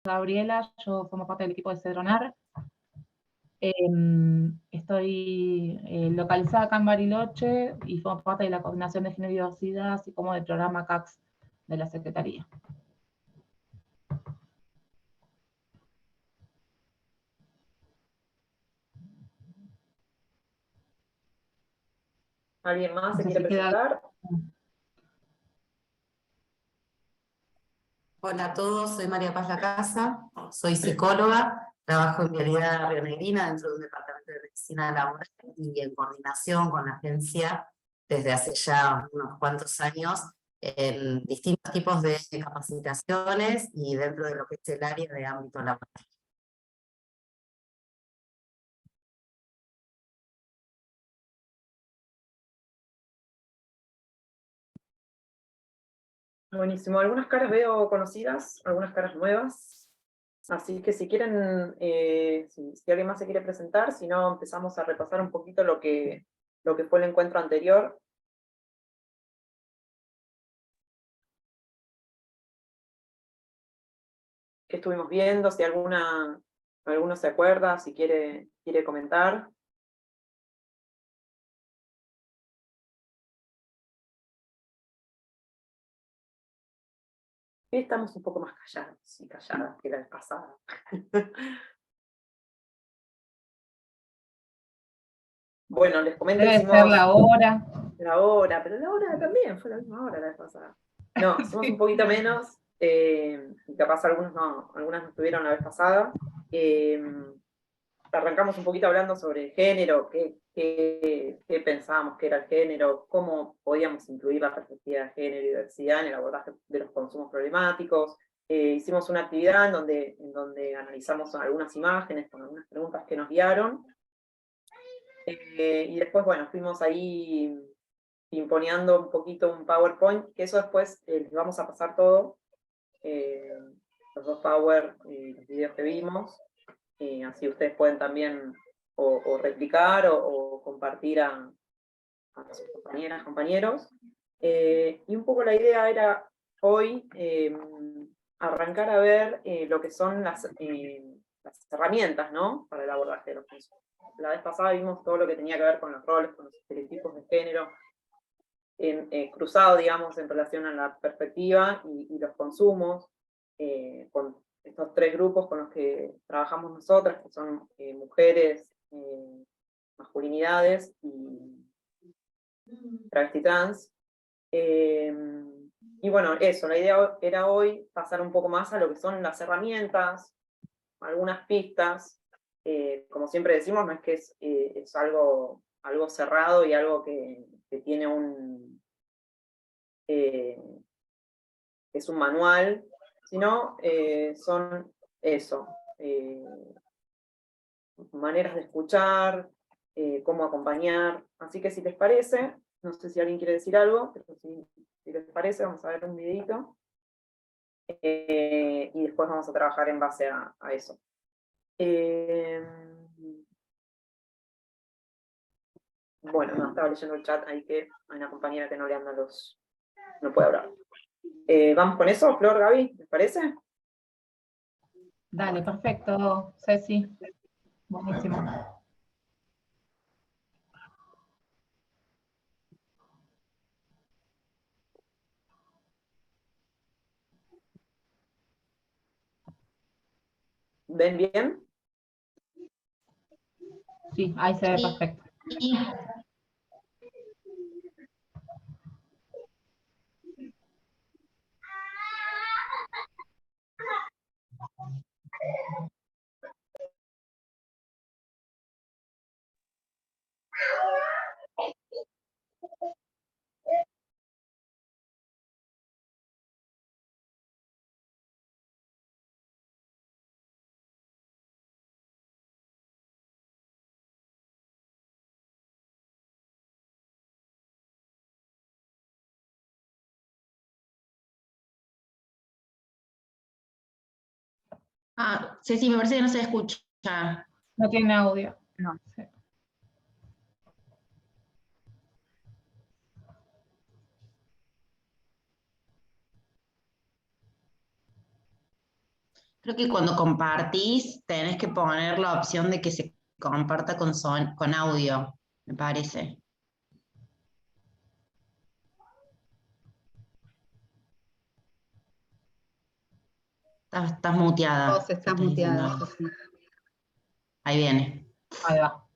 Gabriela, yo formo parte del equipo de Cedronar. Estoy localizada acá en Bariloche y formo parte de la Coordinación de Género y Diversidad, así como del programa CACS de la Secretaría. ¿Alguien más se No sé quiere si queda... presentar? Hola a todos, soy María Paz Lacasa, soy psicóloga, trabajo en Vialidad Rionegrina dentro de un departamento de medicina laboral y en coordinación con la agencia desde hace ya unos cuantos años en distintos tipos de capacitaciones y dentro de lo que es el área de ámbito laboral. Buenísimo, algunas caras veo conocidas, algunas caras nuevas, así que si quieren, si alguien más se quiere presentar, si no empezamos a repasar un poquito lo que fue el encuentro anterior. ¿Qué estuvimos viendo? Si alguno se acuerda, si quiere comentar. Estamos un poco más callados y calladas que la vez pasada. Bueno, les comento, Debe ser la hora. La hora, pero la hora también fue la misma hora la vez pasada. No, hicimos un poquito menos, capaz algunas no estuvieron la vez pasada. Arrancamos un poquito hablando sobre el género, qué pensábamos que era el género, cómo podíamos incluir la perspectiva de género y diversidad en el abordaje de los consumos problemáticos. Hicimos una actividad en donde analizamos algunas imágenes con algunas preguntas que nos guiaron. Y después, bueno, fuimos ahí imponeando un poquito un PowerPoint, que eso después les vamos a pasar todo, los dos Power, los videos que vimos, así ustedes pueden también o replicar o compartir a sus compañeras, compañeros. Y un poco la idea era hoy arrancar a ver lo que son las herramientas, ¿no?, para el abordaje de los consumos. La vez pasada vimos todo lo que tenía que ver con los roles, con los estereotipos de género, cruzado, digamos, en relación a la perspectiva y los consumos, con estos tres grupos con los que trabajamos nosotras, que son mujeres, masculinidades y travesti trans. Y bueno, eso, la idea era hoy pasar un poco más a lo que son las herramientas, algunas pistas. Como siempre decimos, no es que es algo cerrado y algo que tiene es un manual, sino son eso, maneras de escuchar, cómo acompañar. Así que si les parece, no sé si alguien quiere decir algo, pero si les parece, vamos a ver un videito. Y después vamos a trabajar en base a eso. Bueno, no, estaba leyendo el chat ahí que hay una compañera que no le anda no puede hablar. ¿Vamos con eso, Flor, Gaby? ¿Les parece? Dale, perfecto, Ceci. Buenísimo. ¿Ven bien? Sí, ahí se ve perfecto. Sí. Ceci, me parece que no se escucha. No tiene audio. No, sí. Creo que cuando compartís tenés que poner la opción de que se comparta con audio, me parece. Estás muteada. Vos estás muteada, Ceci. Ahí viene. Ahí va.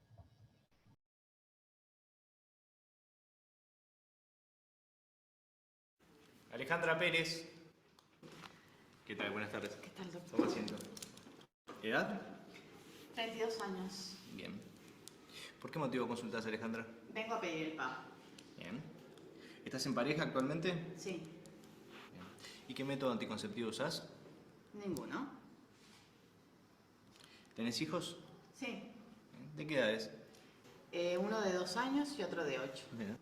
Alejandra Pérez. ¿Qué tal? Buenas tardes. ¿Qué tal, doctor? Toma asiento. ¿Edad? 32 años. Bien. ¿Por qué motivo consultas, Alejandra? Vengo a pedir el PAP. Bien. ¿Estás en pareja actualmente? Sí. Bien. ¿Y qué método anticonceptivo usás? ¿Ninguno? ¿Tenés hijos? Sí. Bien. ¿De qué edades? Uno de 2 años y otro de 8. Bien.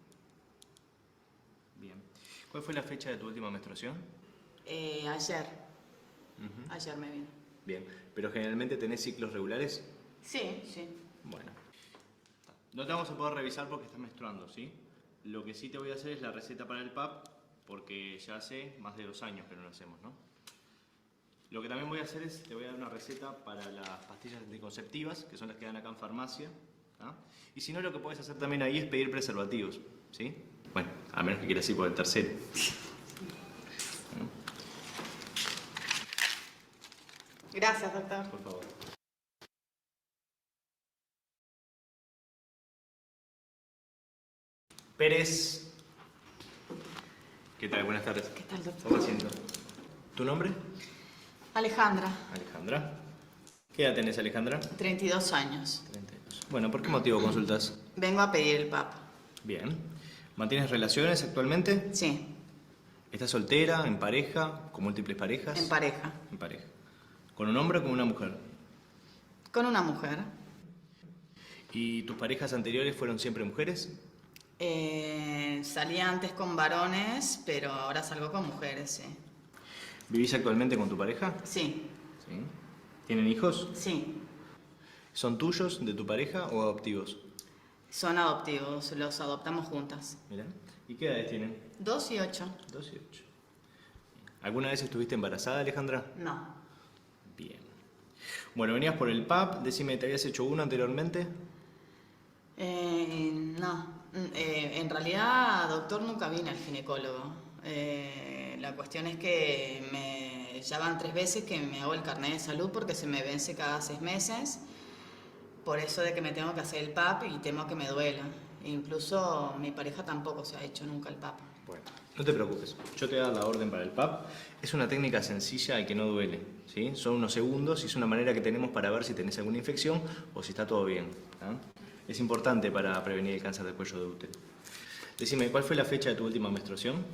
Bien. ¿Cuál fue la fecha de tu última menstruación? Ayer. Ujú. Ayer me vino. Bien. ¿Pero generalmente tenés ciclos regulares? Sí, sí. Bueno. No te vamos a poder revisar porque estás menstruando, ¿sí? Lo que sí te voy a hacer es la receta para el PAP, porque ya hace más de 2 años que no lo hacemos, ¿no? Lo que también voy a hacer es, te voy a dar una receta para las pastillas anticonceptivas, que son las que dan acá en farmacia, ¿tá? Y si no, lo que puedes hacer también ahí es pedir preservativos, ¿sí? Bueno, a menos que quieras ir por el tercero. Gracias, doctor. Por favor. Pérez. ¿Qué tal? Buenas tardes. ¿Qué tal, doctor? Toma asiento. ¿Tu nombre? Alejandra, Alejandra. ¿Qué edad tenés, Alejandra? 32 años. 32. Bueno, ¿por qué motivo consultas? Vengo a pedir el PAP. Bien. ¿Mantienes relaciones actualmente? Sí, ¿Estás soltera, en pareja, con múltiples parejas? en pareja. En pareja. ¿Con un hombre o con una mujer? Con una mujer. ¿Y tus parejas anteriores fueron siempre mujeres? Salí antes con varones, pero ahora salgo con mujeres, sí. ¿Vivís actualmente con tu pareja? Sí, Sí. ¿Tienen hijos? sí. ¿Son tuyos, de tu pareja o adoptivos? Son adoptivos, los adoptamos juntas. Mira. ¿Y qué edades tienen? 2 y 8. 2 y 8. ¿Alguna vez estuviste embarazada, Alejandra? No. Bien. Bueno, venías por el PAP. Decime, ¿te habías hecho uno anteriormente? No. En realidad, doctor, nunca vine al ginecólogo. La cuestión es que ya van 3 veces que me hago el carnet de salud porque se me vence cada 6 meses. Por eso de que me tengo que hacer el PAP y temo que me duela. Incluso mi pareja tampoco se ha hecho nunca el PAP. Bueno, no te preocupes. Yo te voy a dar la orden para el PAP. Es una técnica sencilla y que no duele, ¿sí? Son unos segundos y es una manera que tenemos para ver si tenés alguna infección o si está todo bien, ¿tá? Es importante para prevenir el cáncer de cuello de útero. Decime, ¿cuál fue la fecha de tu última menstruación?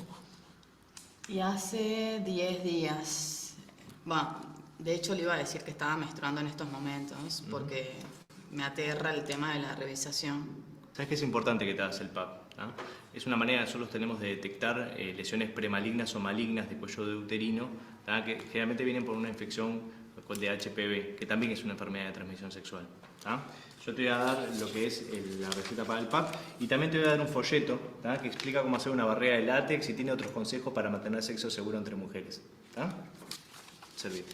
Y hace 10 días. Bueno, de hecho le iba a decir que estaba menstruando en estos momentos porque me aterra el tema de la revisación. Sabes que es importante que te hagas el PAP, ¿tá? Es una manera que nosotros tenemos de detectar lesiones premalignas o malignas de cuello de uterino, ¿tá? Que generalmente vienen por una infección de HPV, que también es una enfermedad de transmisión sexual, ¿tá? Yo te voy a dar lo que es la receta para el PAP y también te voy a dar un folleto, ¿tá? Que explica cómo hacer una barrera de látex y tiene otros consejos para mantener sexo seguro entre mujeres, ¿tá? Servir.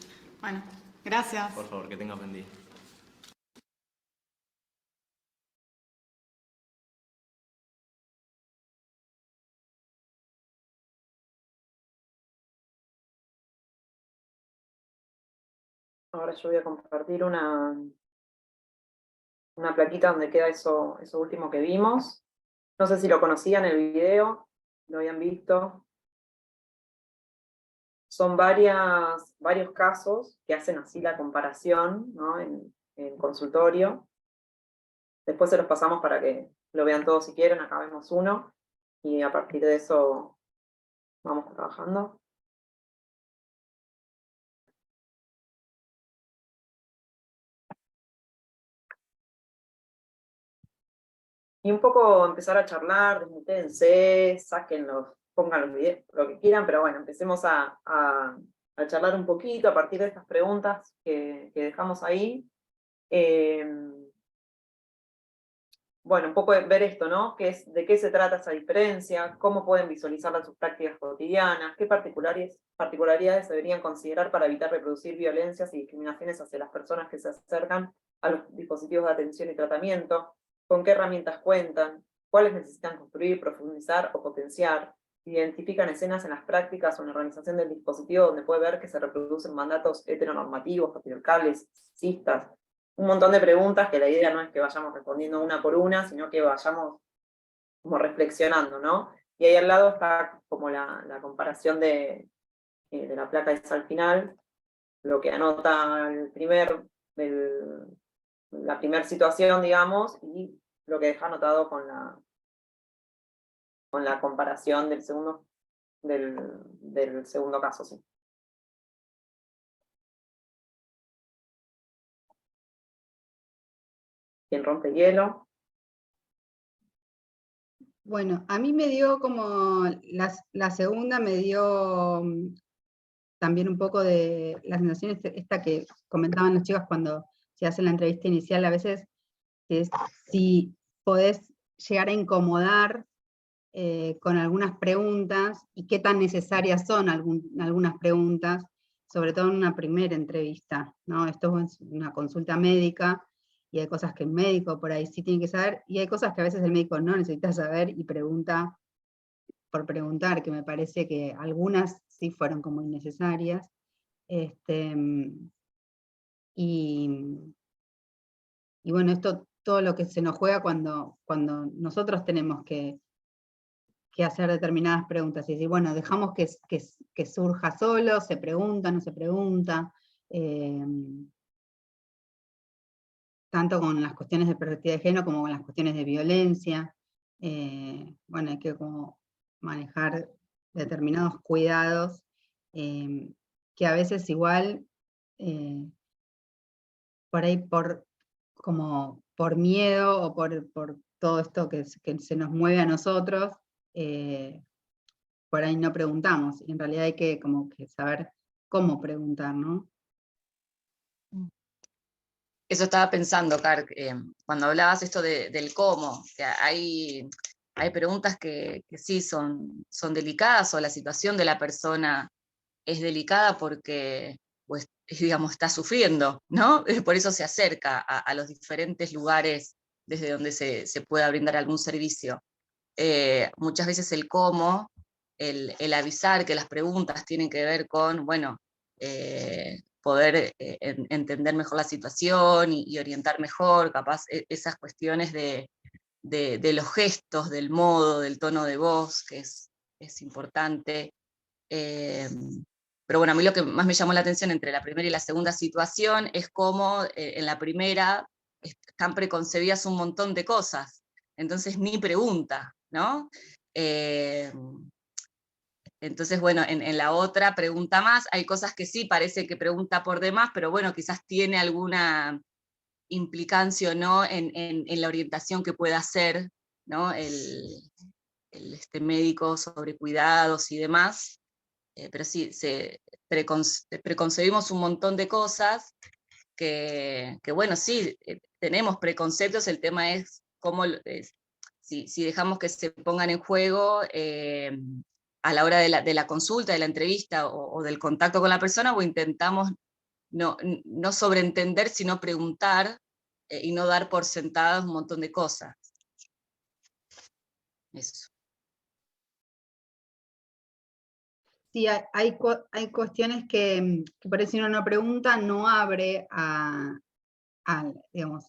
Bueno, gracias. Por favor, que tengas buen día. Ahora yo voy a compartir una plaquita donde queda eso último que vimos. No sé si lo conocían el video, lo habían visto. Son varios casos que hacen así la comparación, ¿no? en consultorio. Después se los pasamos para que lo vean todos si quieren. Acá vemos uno y a partir de eso vamos trabajando. Y un poco empezar a charlar, desmutéense, sáquenlos, pongan los videos, lo que quieran, pero bueno, empecemos a charlar un poquito a partir de estas preguntas que dejamos ahí. bueno, un poco ver esto, ¿no? ¿De qué se trata esa diferencia? ¿Cómo pueden visualizarla en sus prácticas cotidianas? ¿Qué particularidades deberían considerar para evitar reproducir violencias y discriminaciones hacia las personas que se acercan a los dispositivos de atención y tratamiento? ¿Con qué herramientas cuentan? ¿Cuáles necesitan construir, profundizar o potenciar? Identifican escenas en las prácticas o en la organización del dispositivo donde puede ver que se reproducen mandatos heteronormativos, patriarcales, sexistas. Un montón de preguntas que la idea no es que vayamos respondiendo una por una, sino que vayamos como reflexionando, ¿no? Y ahí al lado está como la comparación de la placa esa al final, lo que anota la primera situación, digamos, y lo que deja anotado con la comparación del segundo caso, sí. ¿Quién rompe hielo? Bueno, a mí me dio como, la segunda me dio también un poco de la sensación esta que comentaban las chicas cuando se hace la entrevista inicial, a veces, que es si podés llegar a incomodar con algunas preguntas, y qué tan necesarias son algunas preguntas, sobre todo en una primera entrevista, ¿no? Esto es una consulta médica, y hay cosas que el médico por ahí sí tiene que saber, y hay cosas que a veces el médico no necesita saber, y pregunta por preguntar, que me parece que algunas sí fueron como innecesarias. Y bueno, esto, todo lo que se nos juega cuando nosotros tenemos que hacer determinadas preguntas, y decir, bueno, dejamos que surja solo, se pregunta, no se pregunta, tanto con las cuestiones de perspectiva de género como con las cuestiones de violencia. Bueno, hay que como manejar determinados cuidados, que a veces igual, por ahí como por miedo, o por todo esto que se nos mueve a nosotros, por ahí no preguntamos, y en realidad hay que como que saber cómo preguntar, ¿no? Eso estaba pensando, Car, cuando hablabas esto del cómo, que hay preguntas que sí son delicadas, o la situación de la persona es delicada porque, pues, digamos, está sufriendo, ¿no? Por eso se acerca a los diferentes lugares desde donde se pueda brindar algún servicio. Muchas veces el cómo, el avisar que las preguntas tienen que ver con, bueno, poder entender mejor la situación y orientar mejor, capaz esas cuestiones de los gestos, del modo, del tono de voz, que es importante. Pero bueno, a mí lo que más me llamó la atención entre la primera y la segunda situación es cómo en la primera están preconcebidas un montón de cosas, entonces ni pregunta, ¿no? Entonces, bueno, en la otra pregunta más, hay cosas que sí parece que pregunta por demás, pero bueno, quizás tiene alguna implicancia o no en la orientación que pueda hacer, ¿no? Este médico sobre cuidados y demás. Pero sí, preconcebimos un montón de cosas que bueno, sí, tenemos preconceptos, el tema es cómo, si dejamos que se pongan en juego a la hora de la consulta, de la entrevista o del contacto con la persona, o intentamos no sobreentender, sino preguntar y no dar por sentadas un montón de cosas. Eso. Sí, hay cuestiones que por eso si uno no pregunta, no abre digamos,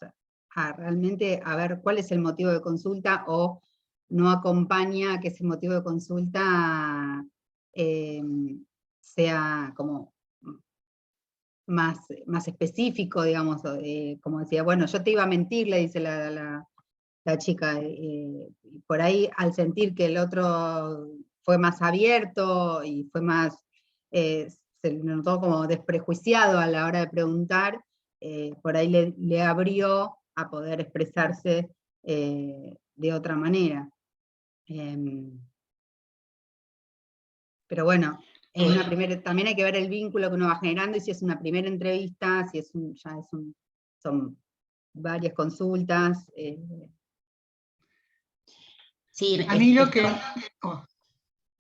a realmente a ver cuál es el motivo de consulta, o no acompaña a que ese motivo de consulta sea como más específico, digamos, como decía, bueno, yo te iba a mentir, le dice la chica, por ahí al sentir que el otro fue más abierto y fue más, se le notó como desprejuiciado a la hora de preguntar, por ahí le abrió a poder expresarse de otra manera. Pero bueno, en una primera, también hay que ver el vínculo que uno va generando, y si es una primera entrevista, si son varias consultas, Sí, A mí lo que... oh.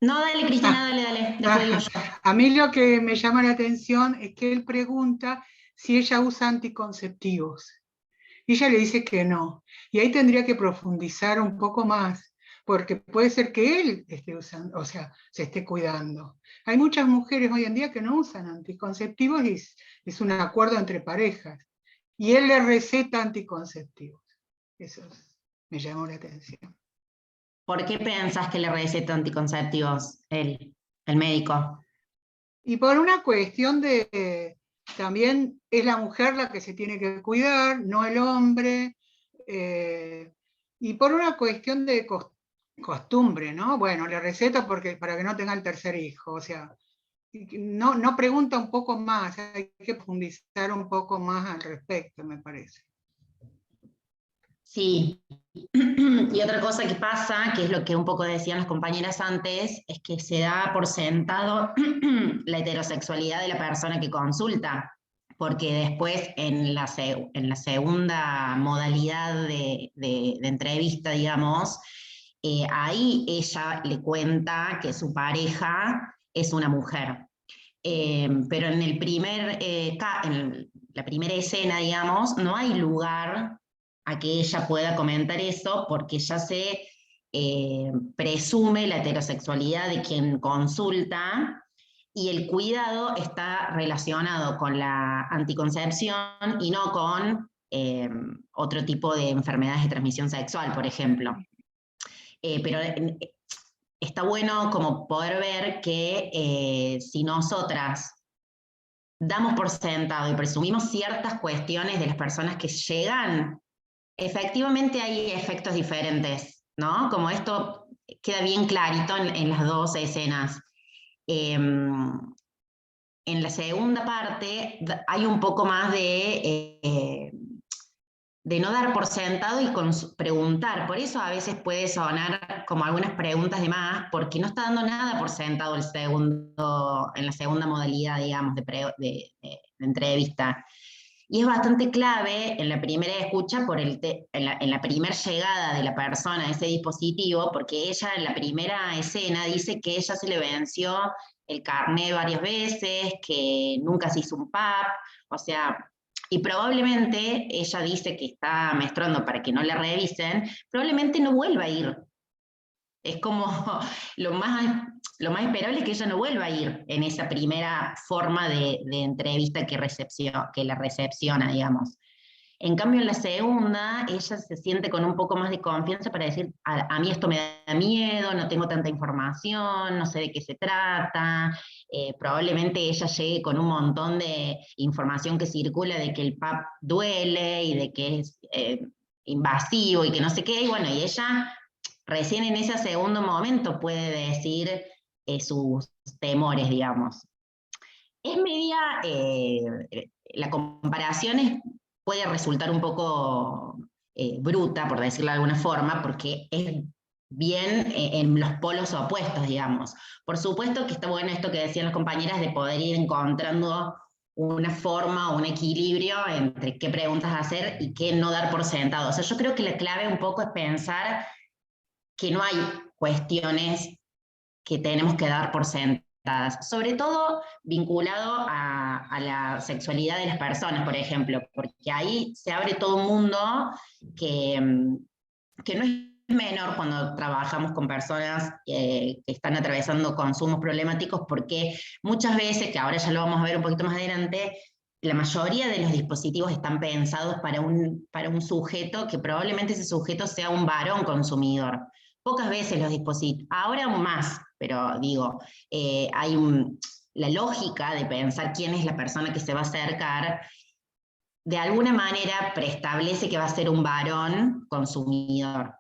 No, dale, Cristina, dale, después digo yo. A mí lo que me llama la atención es que él pregunta si ella usa anticonceptivos. Y ella le dice que no. Y ahí tendría que profundizar un poco más, porque puede ser que él esté usando, o sea, se esté cuidando. Hay muchas mujeres hoy en día que no usan anticonceptivos y es un acuerdo entre parejas. Y él le receta anticonceptivos. Eso me llamó la atención. ¿Por qué pensás que le receta anticonceptivos el médico? Y por una cuestión de, también es la mujer la que se tiene que cuidar, no el hombre, y por una cuestión de costumbre, ¿no? Bueno, le receta para que no tenga el tercer hijo, o sea, no pregunta un poco más, hay que profundizar un poco más al respecto, me parece. Sí, y otra cosa que pasa, que es lo que un poco decían las compañeras antes, es que se da por sentado la heterosexualidad de la persona que consulta, porque después en la segunda modalidad de entrevista, digamos, ahí ella le cuenta que su pareja es una mujer. Pero en en la primera escena, digamos, no hay lugar a que ella pueda comentar eso porque ya se presume la heterosexualidad de quien consulta y el cuidado está relacionado con la anticoncepción y no con otro tipo de enfermedades de transmisión sexual, por ejemplo. Pero está bueno como poder ver que si nosotras damos por sentado y presumimos ciertas cuestiones de las personas que llegan, efectivamente hay efectos diferentes, ¿no? Como esto queda bien clarito en las dos escenas. En la segunda parte hay un poco más de no dar por sentado y preguntar. Por eso a veces puede sonar como algunas preguntas de más, porque no está dando nada por sentado en la segunda modalidad, digamos, de entrevista. Y es bastante clave en la primera escucha, en la primera llegada de la persona a ese dispositivo, porque ella en la primera escena dice que ella se le venció el carnet varias veces, que nunca se hizo un PAP, o sea, y probablemente ella dice que está menstruando para que no la revisen, probablemente no vuelva a ir. Es como lo más esperable es que ella no vuelva a ir en esa primera forma de entrevista que la recepciona, digamos. En cambio, en la segunda, ella se siente con un poco más de confianza para decir, a mí esto me da miedo, no tengo tanta información, no sé de qué se trata, probablemente ella llegue con un montón de información que circula de que el PAP duele y de que es invasivo y que no sé qué, y bueno, y ella recién en ese segundo momento puede decir sus temores, digamos. Es media, la comparación puede resultar un poco bruta, por decirlo de alguna forma, porque es bien en los polos opuestos, digamos. Por supuesto que está bueno esto que decían las compañeras de poder ir encontrando una forma o un equilibrio entre qué preguntas hacer y qué no dar por sentado. O sea, yo creo que la clave un poco es pensar que no hay cuestiones que tenemos que dar por sentadas, sobre todo vinculado a la sexualidad de las personas, por ejemplo, porque ahí se abre todo un mundo que no es menor cuando trabajamos con personas que están atravesando consumos problemáticos, porque muchas veces, que ahora ya lo vamos a ver un poquito más adelante, la mayoría de los dispositivos están pensados para un sujeto que probablemente ese sujeto sea un varón consumidor. Pocas veces los dispositivos, ahora aún más, pero digo, hay la lógica de pensar quién es la persona que se va a acercar, de alguna manera preestablece que va a ser un varón consumidor.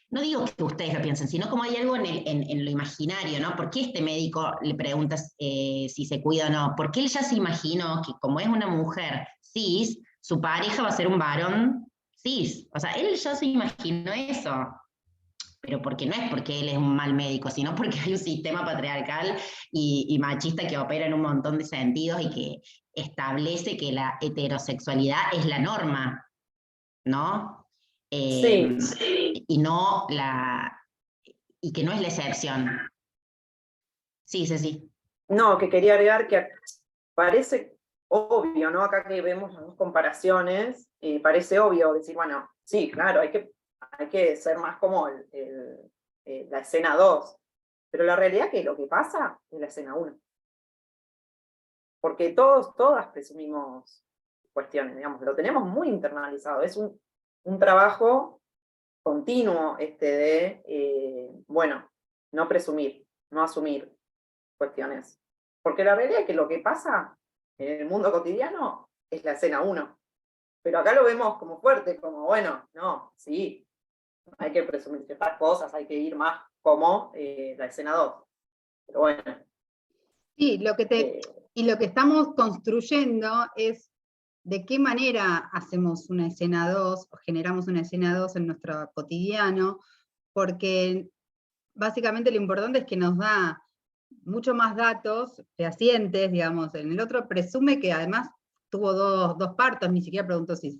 No digo que ustedes lo piensen, sino como hay algo en lo imaginario, ¿no? ¿Por qué este médico le pregunta si se cuida o no? Porque él ya se imaginó que como es una mujer cis, su pareja va a ser un varón cis. O sea, él ya se imaginó eso. Pero porque no es porque él es un mal médico, sino porque hay un sistema patriarcal y machista que opera en un montón de sentidos y que establece que la heterosexualidad es la norma, ¿no? Sí. Y no y que no es la excepción. Sí, Ceci. No, que quería agregar que parece obvio, ¿no? Acá que vemos las dos comparaciones, parece obvio decir, bueno, sí, claro, hay que ser más como la escena 2, pero la realidad es que lo que pasa es la escena 1. Porque todas presumimos cuestiones, digamos, lo tenemos muy internalizado, es un trabajo continuo bueno, no presumir, no asumir cuestiones. Porque la realidad es que lo que pasa en el mundo cotidiano es la escena 1. Pero acá lo vemos como fuerte, como, bueno, no, sí, hay que presumir ciertas cosas, hay que ir más como la escena 2. Pero bueno. Sí, y lo que estamos construyendo es de qué manera hacemos una escena 2, o generamos una escena 2 en nuestro cotidiano, porque básicamente lo importante es que nos da mucho más datos fehacientes, digamos. En el otro presume que además tuvo dos partos, ni siquiera preguntó si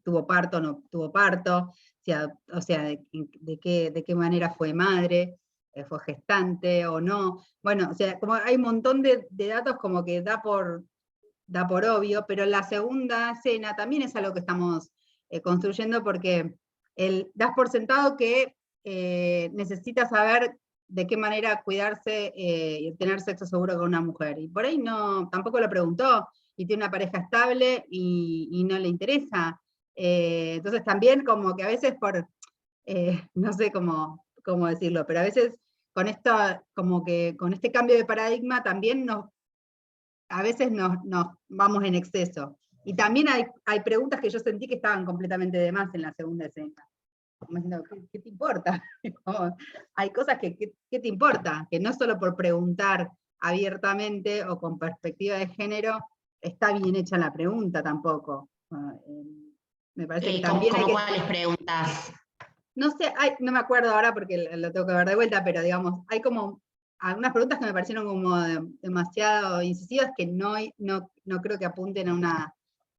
tuvo parto o no tuvo parto, o sea, de qué manera fue madre, fue gestante o no. Bueno, o sea, como hay un montón de datos como que da por obvio, pero la segunda escena también es algo que estamos construyendo, porque das por sentado que necesita saber de qué manera cuidarse y tener sexo seguro con una mujer. Y por ahí tampoco lo preguntó, y tiene una pareja estable y no le interesa. Entonces también como que a veces no sé cómo decirlo, pero a veces con este cambio de paradigma también a veces nos vamos en exceso. Y también hay preguntas que yo sentí que estaban completamente de más en la segunda escena. Como diciendo, ¿qué te importa? Hay cosas ¿qué te importa? Que no solo por preguntar abiertamente o con perspectiva de género está bien hecha la pregunta tampoco. Me parece que también ¿Cómo cuáles preguntas? No sé, no me acuerdo ahora porque lo tengo que ver de vuelta, pero digamos, hay como algunas preguntas que me parecieron como demasiado incisivas, que no creo que apunten a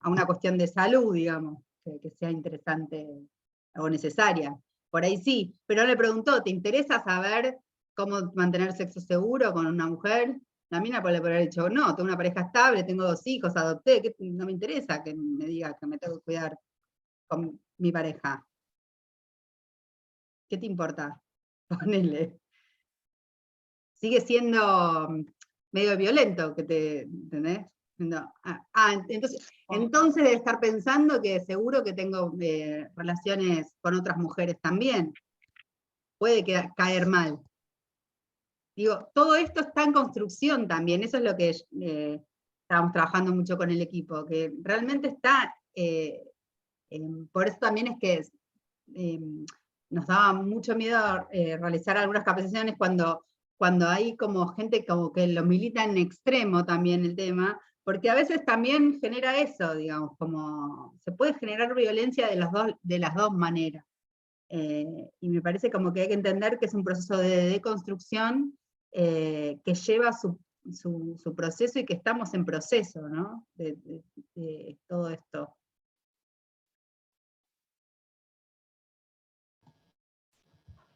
una cuestión de salud, digamos, que sea interesante o necesaria. Por ahí sí, pero le preguntó, ¿te interesa saber cómo mantener sexo seguro con una mujer? La mina puede haber dicho, no, tengo una pareja estable, tengo 2 hijos, adopté, no me interesa que me diga que me tengo que cuidar con mi pareja. ¿Qué te importa? Ponele. Sigue siendo medio violento, ¿entendés? No. Entonces debe estar pensando que seguro que tengo relaciones con otras mujeres también. Puede caer mal. Digo, todo esto está en construcción también, eso es lo que estábamos trabajando mucho con el equipo, que realmente está, por eso también es que nos daba mucho miedo realizar algunas capacitaciones cuando hay como gente como que lo milita en extremo también el tema, porque a veces también genera eso, digamos, como se puede generar violencia de las dos maneras. Y me parece como que hay que entender que es un proceso de deconstrucción que lleva su proceso y que estamos en proceso, ¿no? De todo esto.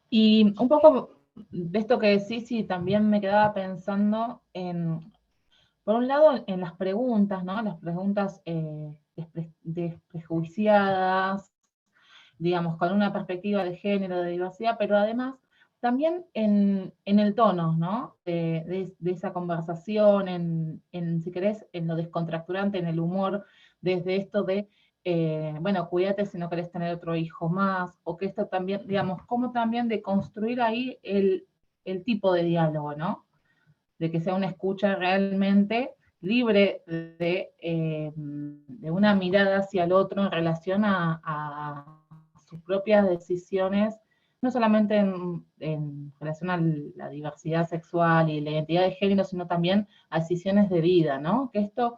Y un poco de esto que decís, y también me quedaba pensando por un lado, en las preguntas, ¿no? Las preguntas desprejuiciadas, digamos, con una perspectiva de género, de diversidad, pero además también en el tono, ¿no? De esa conversación, si querés, en lo descontracturante, en el humor, desde esto de, bueno, cuídate si no querés tener otro hijo más, o que esto también, digamos, como también de construir ahí el tipo de diálogo, ¿no? De que sea una escucha realmente libre de una mirada hacia el otro en relación a sus propias decisiones, no solamente en relación a la diversidad sexual y la identidad de género, sino también a decisiones de vida, ¿no? Que esto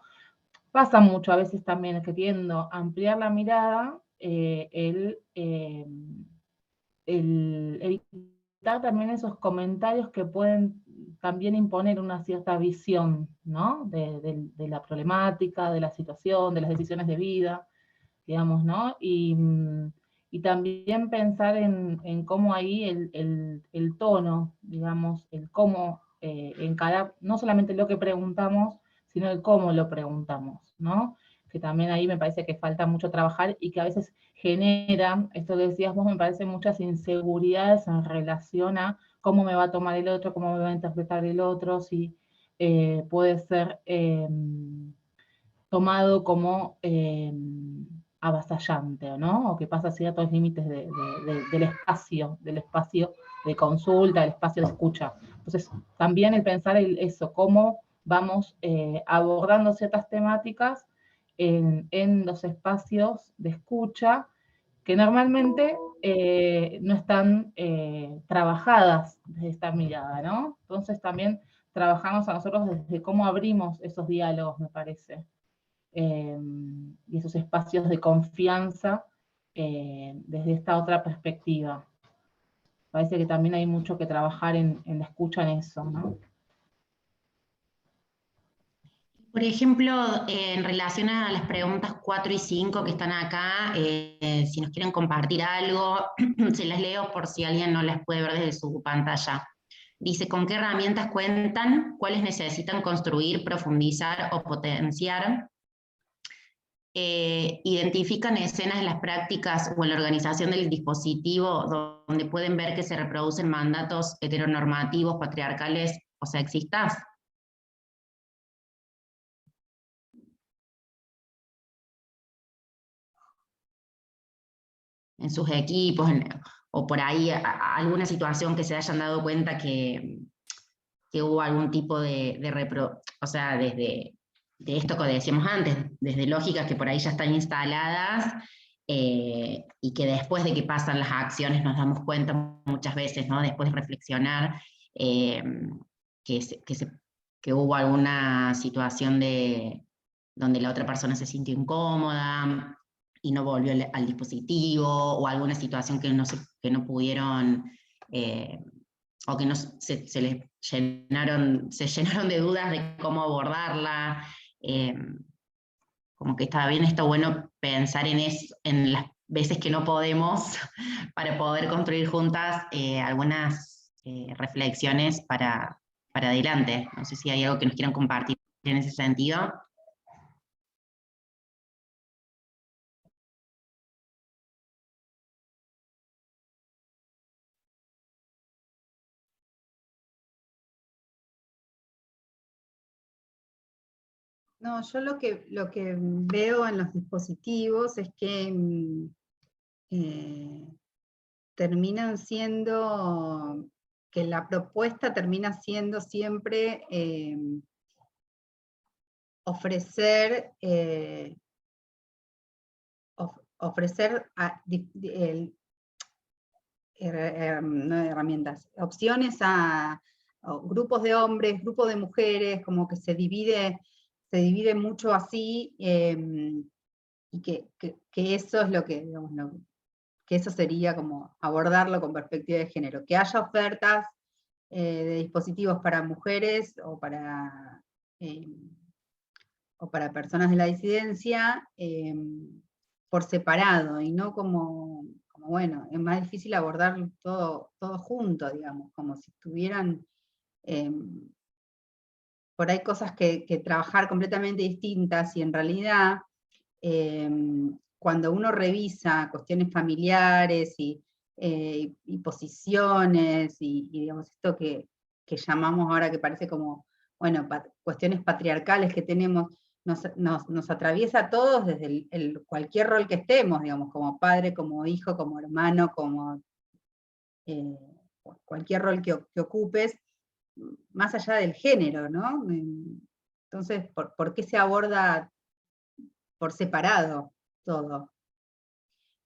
pasa mucho a veces también, queriendo ampliar la mirada, el evitar también esos comentarios que pueden también imponer una cierta visión, ¿no? De la problemática, de la situación, de las decisiones de vida, digamos, ¿no? Y y también pensar en cómo ahí el tono, digamos, el cómo encarar, no solamente lo que preguntamos, sino el cómo lo preguntamos, ¿no? Que también ahí me parece que falta mucho trabajar y que a veces genera, esto que decías vos, me parece muchas inseguridades en relación a cómo me va a tomar el otro, cómo me va a interpretar el otro, si puede ser tomado como avasallante, ¿no? O que pasa ciertos límites del espacio de consulta, del espacio de escucha. Entonces, también el pensar eso, cómo vamos abordando ciertas temáticas en los espacios de escucha, que normalmente no están trabajadas desde esta mirada, ¿no? Entonces también trabajamos a nosotros desde cómo abrimos esos diálogos, me parece, y esos espacios de confianza desde esta otra perspectiva. Parece que también hay mucho que trabajar en la escucha en eso, ¿no? Por ejemplo, en relación a las preguntas 4 y 5 que están acá, si nos quieren compartir algo, se las leo por si alguien no las puede ver desde su pantalla. Dice, ¿con qué herramientas cuentan? ¿Cuáles necesitan construir, profundizar o potenciar? Identifican escenas en las prácticas o en la organización del dispositivo donde pueden ver que se reproducen mandatos heteronormativos, patriarcales o sexistas. En sus equipos, o por ahí alguna situación que se hayan dado cuenta que hubo algún tipo o sea, de esto que decíamos antes, desde lógicas que por ahí ya están instaladas, y que después de que pasan las acciones nos damos cuenta muchas veces, ¿no? Después de reflexionar, que hubo alguna situación donde la otra persona se sintió incómoda y no volvió al dispositivo, o alguna situación que no pudieron, o que no, se les llenaron de dudas de cómo abordarla. Como que está bueno pensar en las veces que no podemos para poder construir juntas algunas reflexiones para adelante. No sé si hay algo que nos quieran compartir en ese sentido. No, yo lo que veo en los dispositivos es que terminan siendo, que la propuesta termina siendo siempre ofrecer no herramientas, opciones a grupos de hombres, grupos de mujeres, como que se divide mucho así, y que eso es lo que, digamos, que eso sería como abordarlo con perspectiva de género, que haya ofertas de dispositivos para mujeres o para personas de la disidencia por separado, y no como bueno, es más difícil abordar todo junto, digamos, como si tuvieran por ahí cosas que trabajar completamente distintas, y en realidad cuando uno revisa cuestiones familiares y posiciones, y digamos esto que llamamos ahora, que parece como, bueno, cuestiones patriarcales que tenemos, nos atraviesa a todos desde cualquier rol que estemos, digamos, como padre, como hijo, como hermano, como cualquier rol que ocupes, más allá del género, ¿no? Entonces, ¿por qué se aborda por separado todo?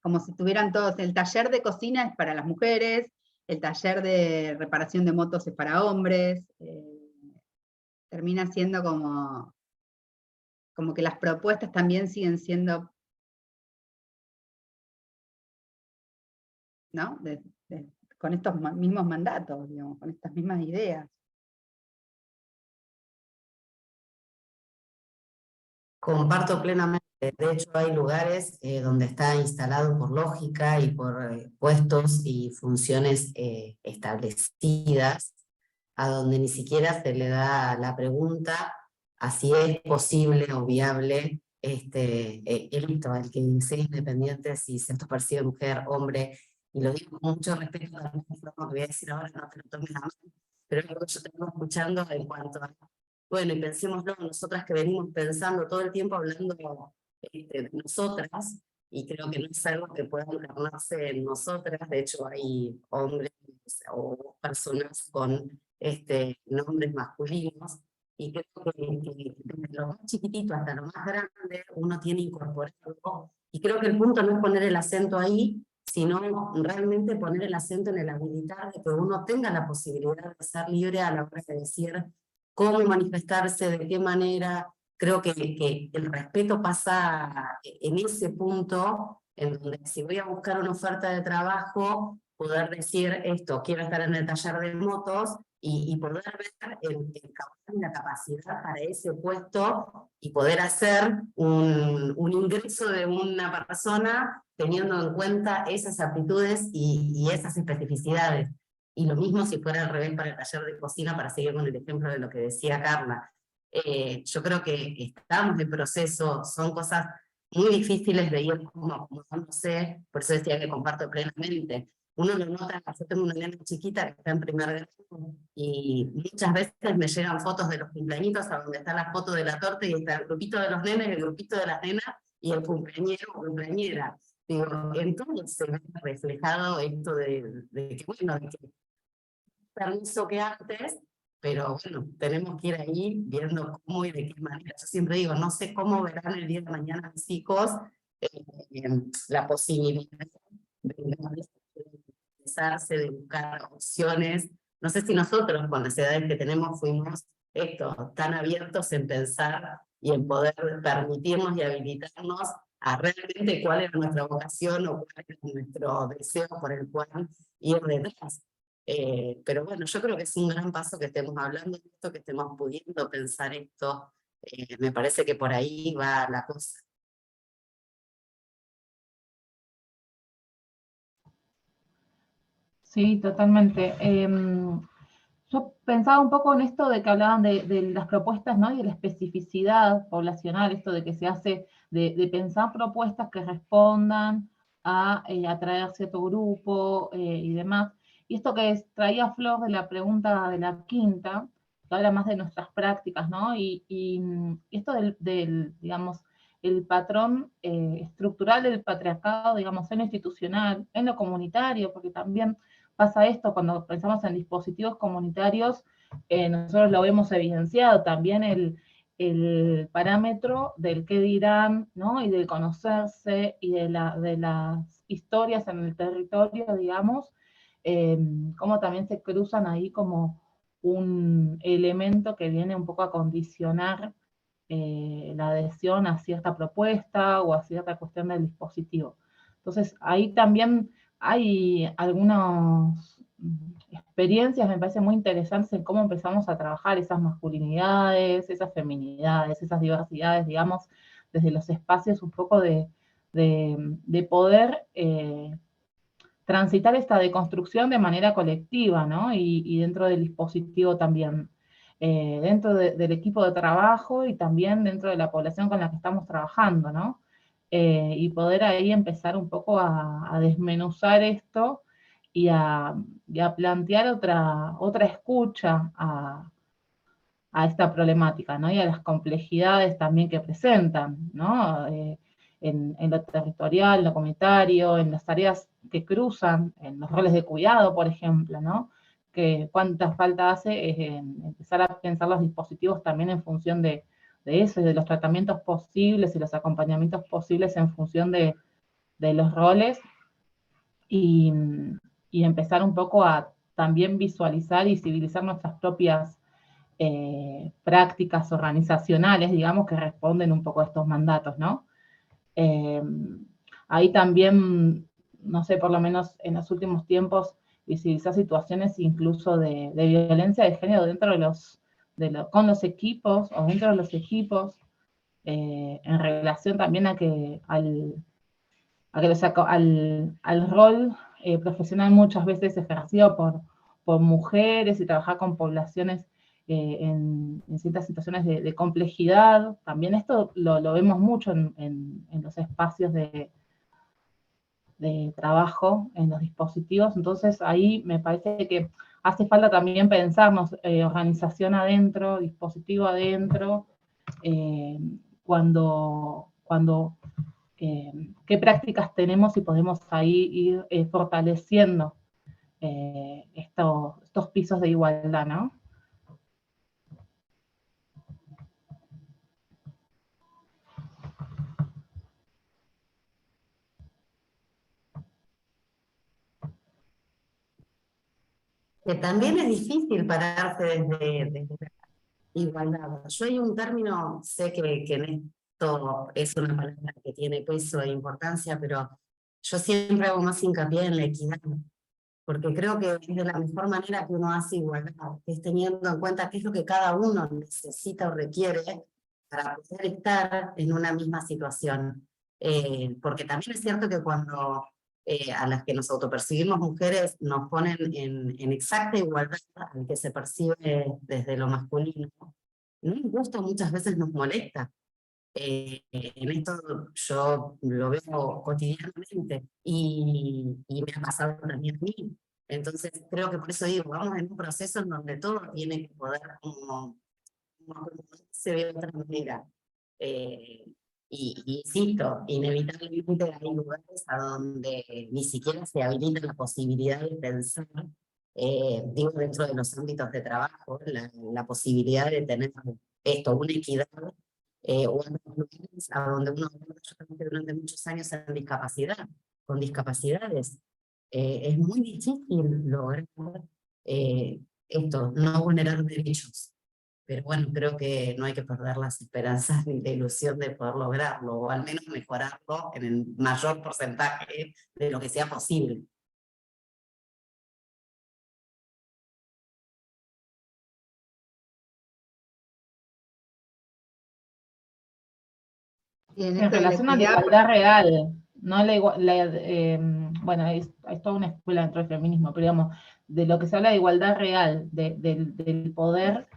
Como si tuvieran todos, el taller de cocina es para las mujeres, el taller de reparación de motos es para hombres, termina siendo como que las propuestas también siguen siendo, ¿no? Con estos mismos mandatos, digamos, con estas mismas ideas. Comparto plenamente De hecho, hay lugares donde está instalado por lógica y por puestos y funciones establecidas, a donde ni siquiera se le da la pregunta a si es posible o viable el que sea independiente, si se percibe mujer, hombre, y lo digo con mucho respeto también, lo que voy a decir ahora, no te lo tomes a mal, pero es lo que yo tengo escuchando en cuanto a, bueno, y pensémoslo, nosotras que venimos pensando todo el tiempo hablando de nosotras, y creo que no es algo que pueda encarnarse en nosotras, de hecho hay hombres o personas con nombres masculinos, y creo que desde lo más chiquitito hasta lo más grande uno tiene incorporado, y creo que el punto no es poner el acento ahí, sino realmente poner el acento en el habilitar de que uno tenga la posibilidad de ser libre a la hora de decir cómo manifestarse, de qué manera. Creo que el respeto pasa en ese punto, en donde si voy a buscar una oferta de trabajo, poder decir esto, quiero estar en el taller de motos, y poder ver la capacidad para ese puesto, y poder hacer un ingreso de una persona teniendo en cuenta esas aptitudes y esas especificidades. Y lo mismo si fuera al revés para el taller de cocina, para seguir con el ejemplo de lo que decía Carla. Yo creo que estamos en proceso, son cosas muy difíciles de ir como acomodándose, por eso decía que comparto plenamente. Uno lo nota, yo tengo una nena chiquita que está en primer grado, y muchas veces me llegan fotos de los cumpleañitos a donde está la foto de la torta y está el grupito de los nenes, el grupito de las nenas y el cumpleañero o cumpleañera. Digo, en todo se ve reflejado esto de que, bueno, de que permiso que antes, pero bueno, tenemos que ir ahí viendo cómo y de qué manera. Yo siempre digo, no sé cómo verán el día de mañana mis hijos la posibilidad de empezarse, de buscar opciones. No sé si nosotros con las edades que tenemos fuimos tan abiertos en pensar y en poder permitirnos y habilitarnos a realmente cuál era nuestra vocación o cuál era nuestro deseo por el cual ir detrás. Pero bueno, yo creo que es un gran paso que estemos hablando de esto, que estemos pudiendo pensar esto. Me parece que por ahí va la cosa. Sí, totalmente. Yo pensaba un poco en esto de que hablaban de las propuestas, ¿no? Y de la especificidad poblacional, esto de que se hace, de pensar propuestas que respondan a atraer cierto grupo y demás. Y esto que traía Flor de la pregunta de la quinta, que habla más de nuestras prácticas, ¿no? Y esto digamos, el patrón estructural del patriarcado, digamos, en lo institucional, en lo comunitario, porque también pasa esto cuando pensamos en dispositivos comunitarios, nosotros lo vemos evidenciado también el parámetro del qué dirán, ¿no? Y del conocerse y de las historias en el territorio, digamos, cómo también se cruzan ahí como un elemento que viene un poco a condicionar la adhesión a cierta propuesta o a cierta cuestión del dispositivo. Entonces, ahí también hay algunas experiencias, me parecen muy interesantes en cómo empezamos a trabajar esas masculinidades, esas feminidades, esas diversidades, digamos, desde los espacios un poco de poder transitar esta deconstrucción de manera colectiva, ¿no? Y dentro del dispositivo también. Dentro del equipo de trabajo y también dentro de la población con la que estamos trabajando, ¿no? Y poder ahí empezar un poco a desmenuzar esto y a plantear otra escucha a esta problemática, ¿no? Y a las complejidades también que presentan, ¿no? En lo territorial, lo comunitario, en las tareas que cruzan, en los roles de cuidado, por ejemplo, ¿no? Que cuánta falta hace empezar a pensar los dispositivos también en función de eso, y de los tratamientos posibles y los acompañamientos posibles en función de los roles, y empezar un poco a también visualizar y civilizar nuestras propias prácticas organizacionales, digamos, que responden un poco a estos mandatos, ¿no? Ahí también, no sé, por lo menos en los últimos tiempos, visibilizar situaciones incluso de violencia de género dentro con los equipos o dentro de los equipos, en relación también a que al rol profesional muchas veces ejercido por mujeres y trabajar con poblaciones en ciertas situaciones de complejidad. También esto lo vemos mucho en los espacios de trabajo, en los dispositivos. Entonces ahí me parece que hace falta también pensarnos organización adentro, dispositivo adentro, qué prácticas tenemos y podemos ahí ir fortaleciendo estos pisos de igualdad, ¿no? Que también es difícil pararse desde la igualdad. Yo hay un término, sé que en esto es una palabra que tiene peso e importancia, pero yo siempre hago más hincapié en la equidad, porque creo que es de la mejor manera que uno hace igualdad, que es teniendo en cuenta qué es lo que cada uno necesita o requiere para poder estar en una misma situación. Porque también es cierto que cuando a las que nos autopercibimos mujeres nos ponen en exacta igualdad al que se percibe desde lo masculino, no nos gusta, muchas veces nos molesta. En esto yo lo veo cotidianamente y me ha pasado también a mí. Entonces creo que por eso digo, vamos en un proceso en donde todo tiene que poder como se ve de otra manera. Y insisto, inevitablemente hay lugares a donde ni siquiera se habilita la posibilidad de pensar, digo dentro de los ámbitos de trabajo, la posibilidad de tener esto, una equidad, o en los lugares a donde uno, yo trabajé durante muchos años en discapacidad, con discapacidades, es muy difícil lograr esto, no vulnerar derechos. Pero bueno, creo que no hay que perder las esperanzas ni la ilusión de poder lograrlo, o al menos mejorarlo en el mayor porcentaje de lo que sea posible. Y en En esto de la relación a la equidad, igualdad real, no bueno, es toda una escuela dentro del feminismo, pero digamos, de lo que se habla de igualdad real, del poder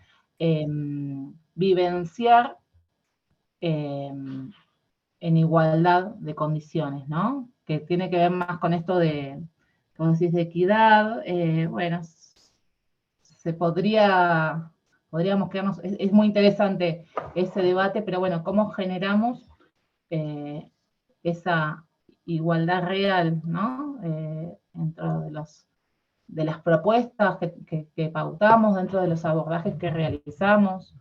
vivenciar en igualdad de condiciones, ¿no? Que tiene que ver más con esto como decís, de equidad. Bueno, podríamos quedarnos, es muy interesante ese debate, pero bueno, ¿cómo generamos esa igualdad real, ¿no? Dentro de las propuestas que pautamos, dentro de los abordajes que realizamos?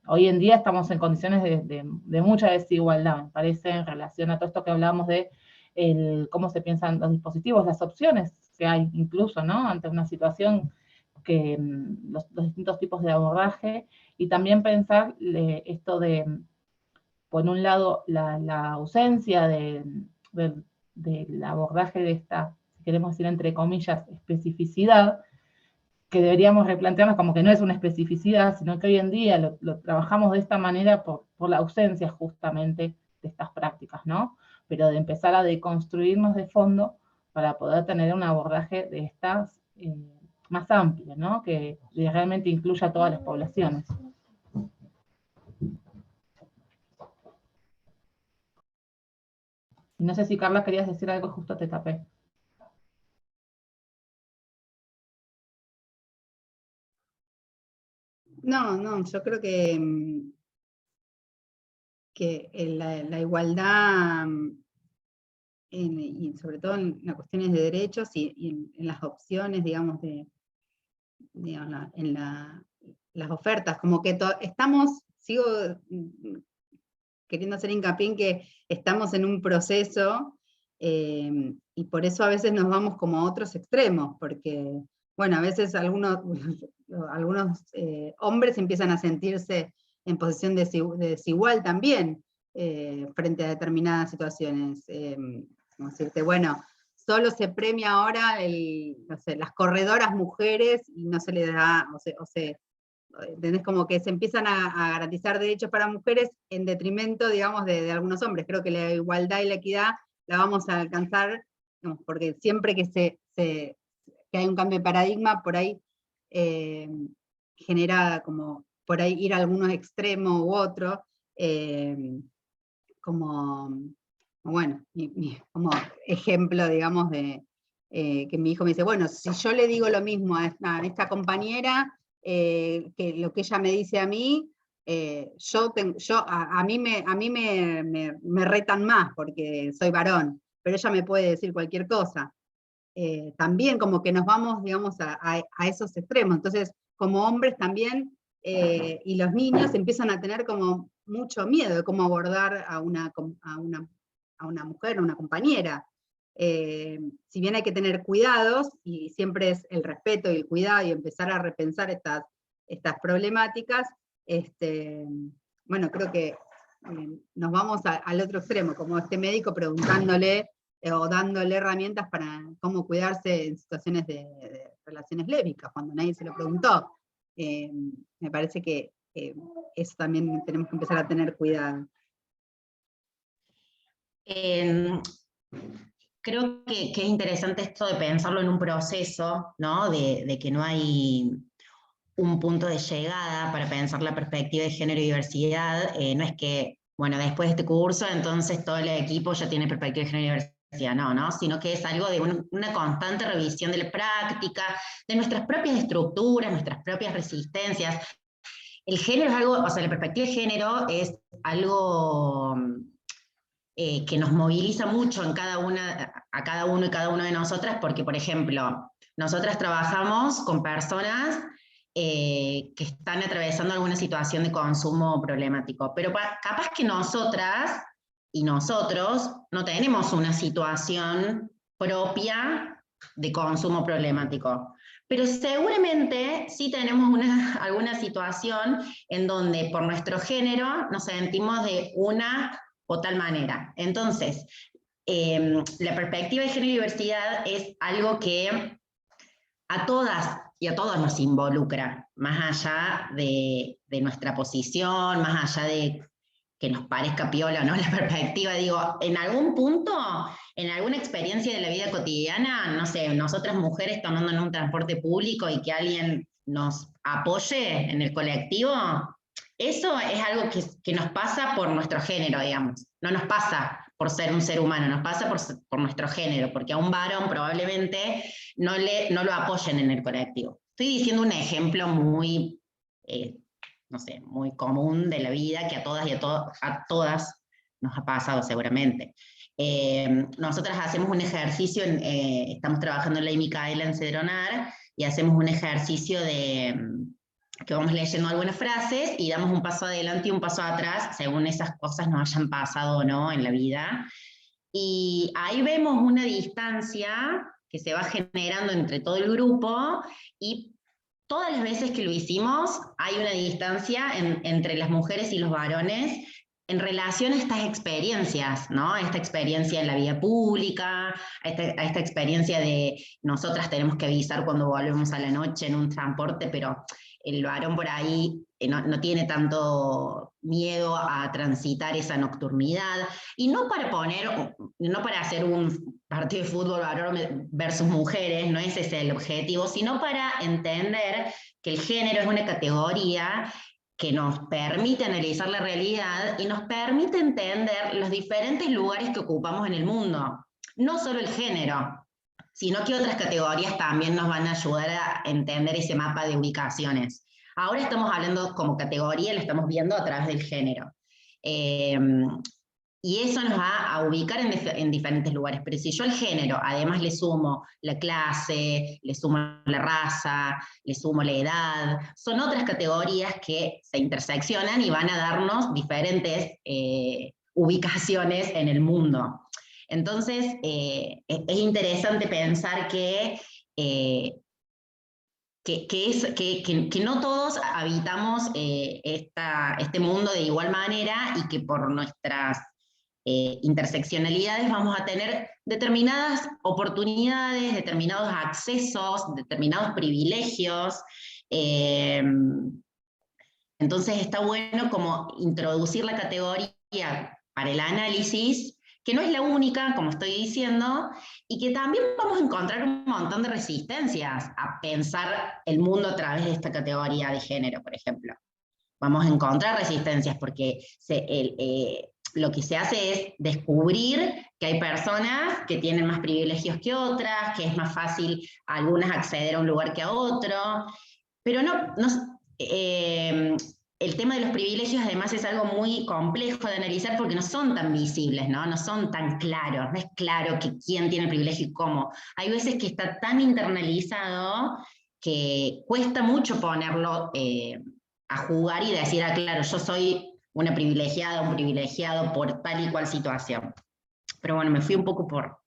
Hoy en día estamos en condiciones de mucha desigualdad, me parece, en relación a todo esto que hablábamos de cómo se piensan los dispositivos, las opciones que hay incluso, ¿no? Ante una situación que los distintos tipos de abordaje, y también pensar esto de, por un lado, la ausencia del abordaje de esta, si queremos decir entre comillas, especificidad, que deberíamos replantearnos como que no es una especificidad, sino que hoy en día lo trabajamos de esta manera por la ausencia justamente de estas prácticas, ¿no? Pero de empezar a deconstruirnos de fondo para poder tener un abordaje de estas más amplio, ¿no? Que realmente incluya a todas las poblaciones. Y no sé si Carla querías decir algo, justo te tapé. no, yo creo que la igualdad, y sobre todo en las cuestiones de derechos y en las opciones, digamos, digamos las ofertas, como que sigo queriendo hacer hincapié en que estamos en un proceso, y por eso a veces nos vamos como a otros extremos, porque, bueno, a veces algunos hombres empiezan a sentirse en posición desigual también, frente a determinadas situaciones. Como decirte, bueno, solo se premia ahora no sé, las corredoras mujeres y no se les da, ¿entendés? Como que se empiezan a garantizar derechos para mujeres en detrimento, digamos, de algunos hombres. Creo que la igualdad y la equidad la vamos a alcanzar, digamos, porque siempre que que hay un cambio de paradigma, por ahí genera como, por ahí ir a algunos extremos u otros, como, bueno, como ejemplo, digamos, de que mi hijo me dice, bueno, si yo le digo lo mismo a esta compañera, que lo que ella me dice a mí, a mí me retan más porque soy varón, pero ella me puede decir cualquier cosa. También como que nos vamos, digamos, a esos extremos. Entonces, como hombres también, y los niños empiezan a tener como mucho miedo de cómo abordar a una mujer, a una compañera. Si bien hay que tener cuidados, y siempre es el respeto y el cuidado, y empezar a repensar estas problemáticas, bueno, creo que nos vamos al otro extremo, como este médico preguntándole o dándole herramientas para cómo cuidarse en situaciones de relaciones lésbicas, cuando nadie se lo preguntó. Me parece que eso también tenemos que empezar a tener cuidado. Creo que es interesante esto de pensarlo en un proceso, ¿no? De que no hay un punto de llegada para pensar la perspectiva de género y diversidad. No es que, bueno, después de este curso, entonces todo el equipo ya tiene perspectiva de género y diversidad, no, sino que es algo de una constante revisión de la práctica, de nuestras propias estructuras, nuestras propias resistencias. El género es algo, o sea, la perspectiva de género es algo que nos moviliza mucho a cada uno y cada una de nosotras, porque, por ejemplo, nosotras trabajamos con personas que están atravesando alguna situación de consumo problemático, pero capaz que nosotras y nosotros no tenemos una situación propia de consumo problemático, pero seguramente sí tenemos alguna situación en donde por nuestro género nos sentimos de una o tal manera. Entonces, la perspectiva de género y diversidad es algo que a todas y a todos nos involucra, más allá de nuestra posición, más allá de que nos parezca piola, ¿no? La perspectiva, digo, en algún punto, en alguna experiencia de la vida cotidiana, no sé, nosotras mujeres tomando en un transporte público y que alguien nos apoye en el colectivo, eso es algo que nos pasa por nuestro género, digamos. No nos pasa por ser un ser humano, nos pasa por nuestro género, porque a un varón probablemente no lo apoyen en el colectivo. Estoy diciendo un ejemplo muy, no sé, muy común de la vida, que a todas y a todas nos ha pasado seguramente. Nosotras hacemos un ejercicio, estamos trabajando en la Micaela en Cedronar, y hacemos un ejercicio que vamos leyendo algunas frases y damos un paso adelante y un paso atrás, según esas cosas nos hayan pasado o no en la vida. Y ahí vemos una distancia que se va generando entre todo el grupo, y todas las veces que lo hicimos hay una distancia entre las mujeres y los varones en relación a estas experiencias, ¿no? Esta experiencia en la vía pública, a esta experiencia de nosotras tenemos que avisar cuando volvemos a la noche en un transporte, pero el varón por ahí no tiene tanto miedo a transitar esa nocturnidad, y no para hacer un partido de fútbol varón versus mujeres, no es ese el objetivo, sino para entender que el género es una categoría que nos permite analizar la realidad y nos permite entender los diferentes lugares que ocupamos en el mundo. No solo el género, sino que otras categorías también nos van a ayudar a entender ese mapa de ubicaciones. Ahora estamos hablando como categoría, lo estamos viendo a través del género. Y eso nos va a ubicar en diferentes lugares. Pero si yo al género además le sumo la clase, le sumo la raza, le sumo la edad, son otras categorías que se interseccionan y van a darnos diferentes ubicaciones en el mundo. Entonces, es interesante pensar que no todos habitamos este mundo de igual manera, y que por nuestras interseccionalidades vamos a tener determinadas oportunidades, determinados accesos, determinados privilegios, Entonces está bueno como introducir la categoría para el análisis, que no es la única, como estoy diciendo, y que también vamos a encontrar un montón de resistencias a pensar el mundo a través de esta categoría de género, por ejemplo. Vamos a encontrar resistencias porque lo que se hace es descubrir que hay personas que tienen más privilegios que otras, que es más fácil a algunas acceder a un lugar que a otro, pero el tema de los privilegios además es algo muy complejo de analizar porque no son tan visibles, ¿no? No son tan claros, no es claro que quién tiene el privilegio y cómo. Hay veces que está tan internalizado que cuesta mucho ponerlo a jugar y decir, ah, claro, yo soy una privilegiada, un privilegiado por tal y cual situación. Pero bueno, me fui un poco por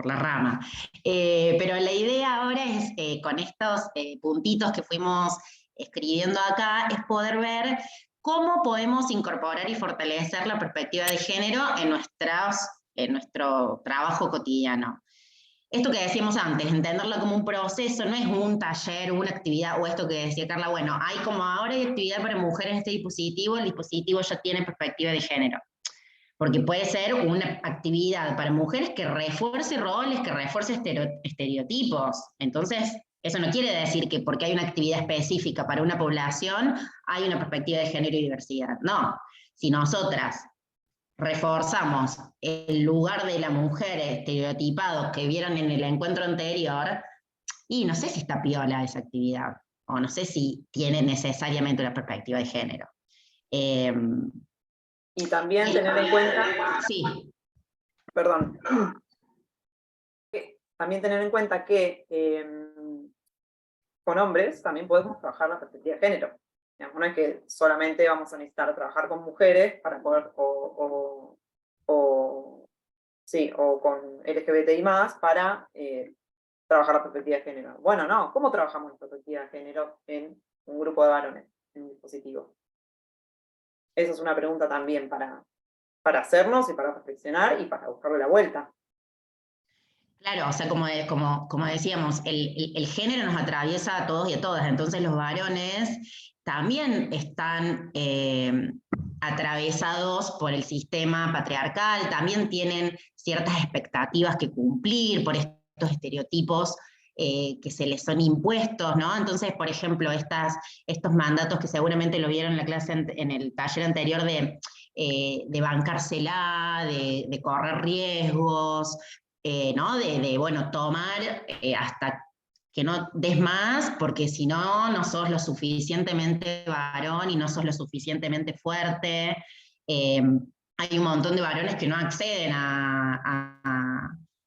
la rama. Pero la idea ahora es, con estos puntitos que fuimos escribiendo acá, es poder ver cómo podemos incorporar y fortalecer la perspectiva de género en nuestro trabajo cotidiano. Esto que decíamos antes, entenderlo como un proceso, no es un taller, una actividad, o esto que decía Carla, bueno, hay como ahora hay actividad para mujeres en este dispositivo, el dispositivo ya tiene perspectiva de género. Porque puede ser una actividad para mujeres que refuerce roles, que refuerce estereotipos. Entonces, eso no quiere decir que porque hay una actividad específica para una población, hay una perspectiva de género y diversidad. No, si nosotras reforzamos el lugar de la mujer estereotipado que vieron en el encuentro anterior, y no sé si está piola esa actividad, o no sé si tiene necesariamente una perspectiva de género. Y también tener en cuenta... Sí. Perdón. También tener en cuenta que con hombres también podemos trabajar la perspectiva de género. Digamos, no es que solamente vamos a necesitar trabajar con mujeres para poder, o con LGBTI+, para trabajar la perspectiva de género. Bueno, no, ¿cómo trabajamos la perspectiva de género en un grupo de varones, en un dispositivo? Esa es una pregunta también para hacernos y para reflexionar y para buscarle la vuelta. Claro, o sea, como decíamos, el género nos atraviesa a todos y a todas, entonces los varones también están atravesados por el sistema patriarcal, también tienen ciertas expectativas que cumplir por estos estereotipos que se les son impuestos, ¿no? Entonces, por ejemplo, estos mandatos que seguramente lo vieron en la clase, en el taller anterior de bancársela, de correr riesgos, ¿no? Bueno, tomar hasta que no des más, porque si no, no sos lo suficientemente varón y no sos lo suficientemente fuerte. Hay un montón de varones que no acceden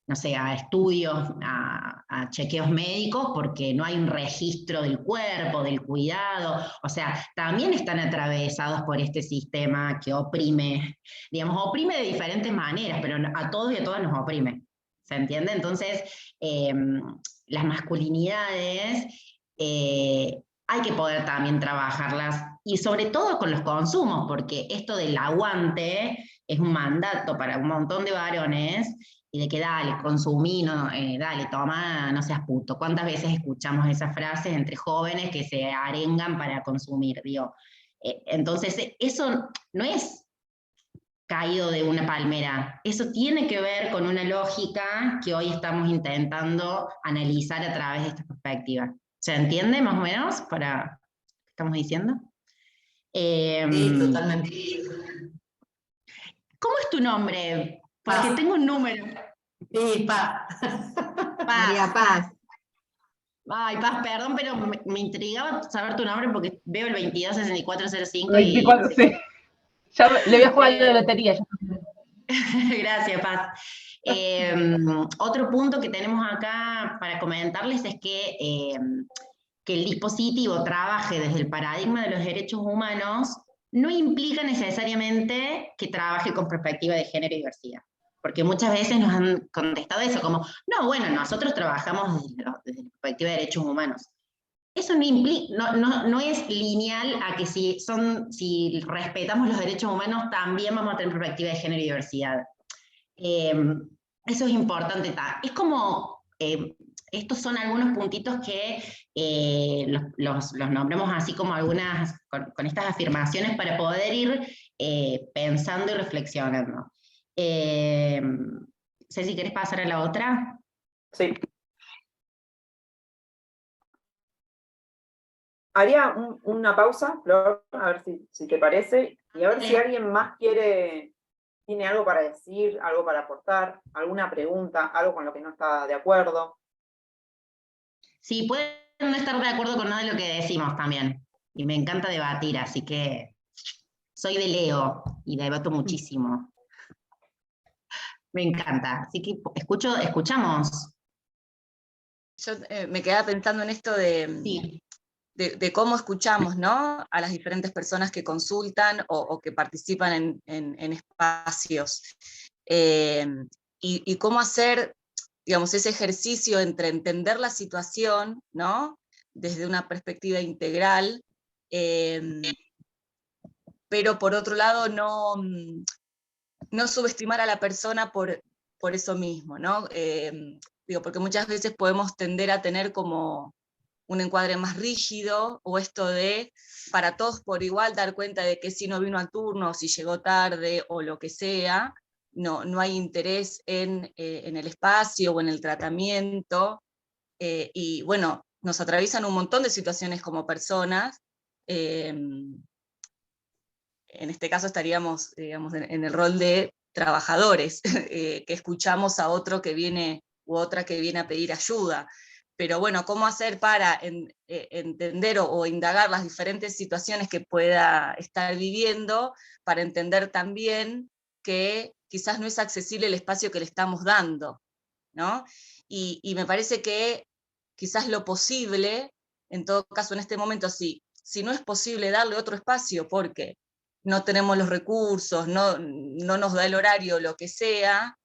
no sé, a estudios, a chequeos médicos, porque no hay un registro del cuerpo, del cuidado. O sea, también están atravesados por este sistema que oprime, digamos, oprime de diferentes maneras, pero a todos y a todas nos oprime. ¿Se entiende? Entonces, las masculinidades hay que poder también trabajarlas, y sobre todo con los consumos, porque esto del aguante es un mandato para un montón de varones, y de que dale, consumí, no, dale, toma, no seas puto. ¿Cuántas veces escuchamos esas frases entre jóvenes que se arengan para consumir? Digo, entonces, eso no es caído de una palmera. Eso tiene que ver con una lógica que hoy estamos intentando analizar a través de esta perspectiva. ¿Se entiende más o menos para lo que estamos diciendo? Sí, totalmente. ¿Cómo es tu nombre? Porque tengo un número. Sí, Paz. María Paz. Ay, Paz, perdón, pero me intrigaba saber tu nombre porque veo el 226405 24, sí. Ya le voy a jugar la lotería. Gracias, Paz. Otro punto que tenemos acá para comentarles es que el dispositivo trabaje desde el paradigma de los derechos humanos no implica necesariamente que trabaje con perspectiva de género y diversidad. Porque muchas veces nos han contestado eso, como, no, bueno, nosotros trabajamos desde la perspectiva de derechos humanos. Eso no implica, no es lineal a que si respetamos los derechos humanos también vamos a tener perspectiva de género y diversidad. Eso es importante. Es como estos son algunos puntitos que los nombramos así como algunas, con estas afirmaciones para poder ir pensando y reflexionando. Ceci, ¿querés pasar a la otra? Sí. Haría una pausa, Flor, a ver si te parece, y a ver si alguien más tiene algo para decir, algo para aportar, alguna pregunta, algo con lo que no está de acuerdo. Sí, pueden no estar de acuerdo con nada de lo que decimos también. Y me encanta debatir, así que soy de Leo y debato muchísimo. Me encanta. Así que escuchamos. Yo me quedaba pensando en esto Sí. de cómo escuchamos, ¿no?, a las diferentes personas que consultan o que participan en espacios. Y cómo hacer, digamos, ese ejercicio entre entender la situación, ¿no?, desde una perspectiva integral, pero por otro lado no subestimar a la persona por eso mismo, ¿no? Porque muchas veces podemos tender a tener como un encuadre más rígido, o esto de para todos por igual dar cuenta de que si no vino al turno, si llegó tarde o lo que sea, no hay interés en el espacio o en el tratamiento, y bueno, nos atraviesan un montón de situaciones como personas. En este caso estaríamos, digamos, en el rol de trabajadores, que escuchamos a otro que viene, u otra que viene a pedir ayuda. Pero bueno, ¿cómo hacer para entender o indagar las diferentes situaciones que pueda estar viviendo, para entender también que quizás no es accesible el espacio que le estamos dando, ¿no? Y me parece que quizás lo posible, en todo caso en este momento, si no es posible darle otro espacio porque no tenemos los recursos, no nos da el horario, lo que sea,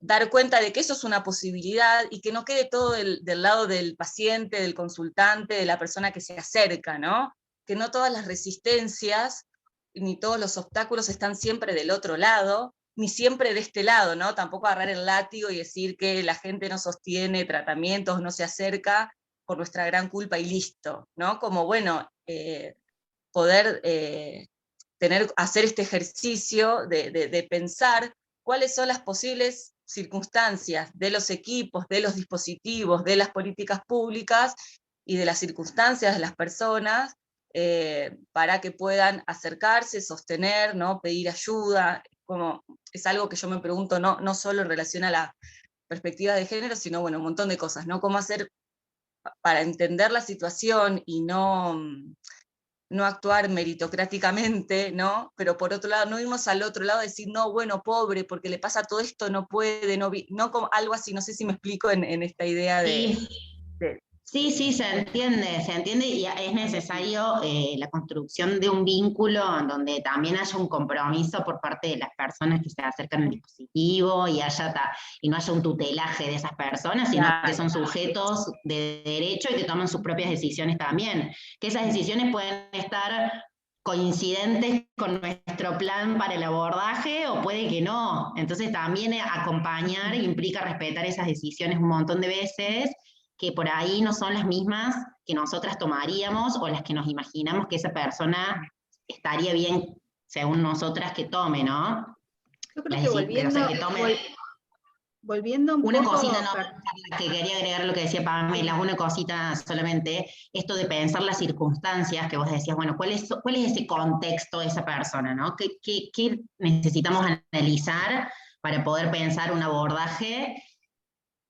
dar cuenta de que eso es una posibilidad y que no quede todo del lado del paciente, del consultante, de la persona que se acerca, ¿no? Que no todas las resistencias ni todos los obstáculos están siempre del otro lado, ni siempre de este lado, ¿no? Tampoco agarrar el látigo y decir que la gente no sostiene tratamientos, no se acerca por nuestra gran culpa y listo, ¿no? Como, bueno, poder hacer este ejercicio de pensar cuáles son las posibles circunstancias de los equipos, de los dispositivos, de las políticas públicas y de las circunstancias de las personas, para que puedan acercarse, sostener, ¿no?, pedir ayuda. Como es algo que yo me pregunto, no solo en relación a la perspectiva de género, sino bueno, un montón de cosas, ¿no? Cómo hacer para entender la situación y no actuar meritocráticamente, ¿no? Pero por otro lado, no irnos al otro lado, decir, no, bueno, pobre, porque le pasa todo esto, no puede, no como algo así, no sé si me explico en esta idea de... Sí, se entiende y es necesario la construcción de un vínculo en donde también haya un compromiso por parte de las personas que se acercan al dispositivo y no haya un tutelaje de esas personas, sino que son sujetos de derecho y que toman sus propias decisiones también. Que esas decisiones pueden estar coincidentes con nuestro plan para el abordaje o puede que no. Entonces también acompañar implica respetar esas decisiones un montón de veces, que por ahí no son las mismas que nosotras tomaríamos o las que nos imaginamos que esa persona estaría bien, según nosotras, que tome, ¿no? Yo creo que volviendo un una poco... cosita, que quería agregar lo que decía Pamela, una cosita solamente, esto de pensar las circunstancias, que vos decías, bueno, ¿cuál es ese contexto de esa persona, ¿no? ¿Qué necesitamos analizar para poder pensar un abordaje?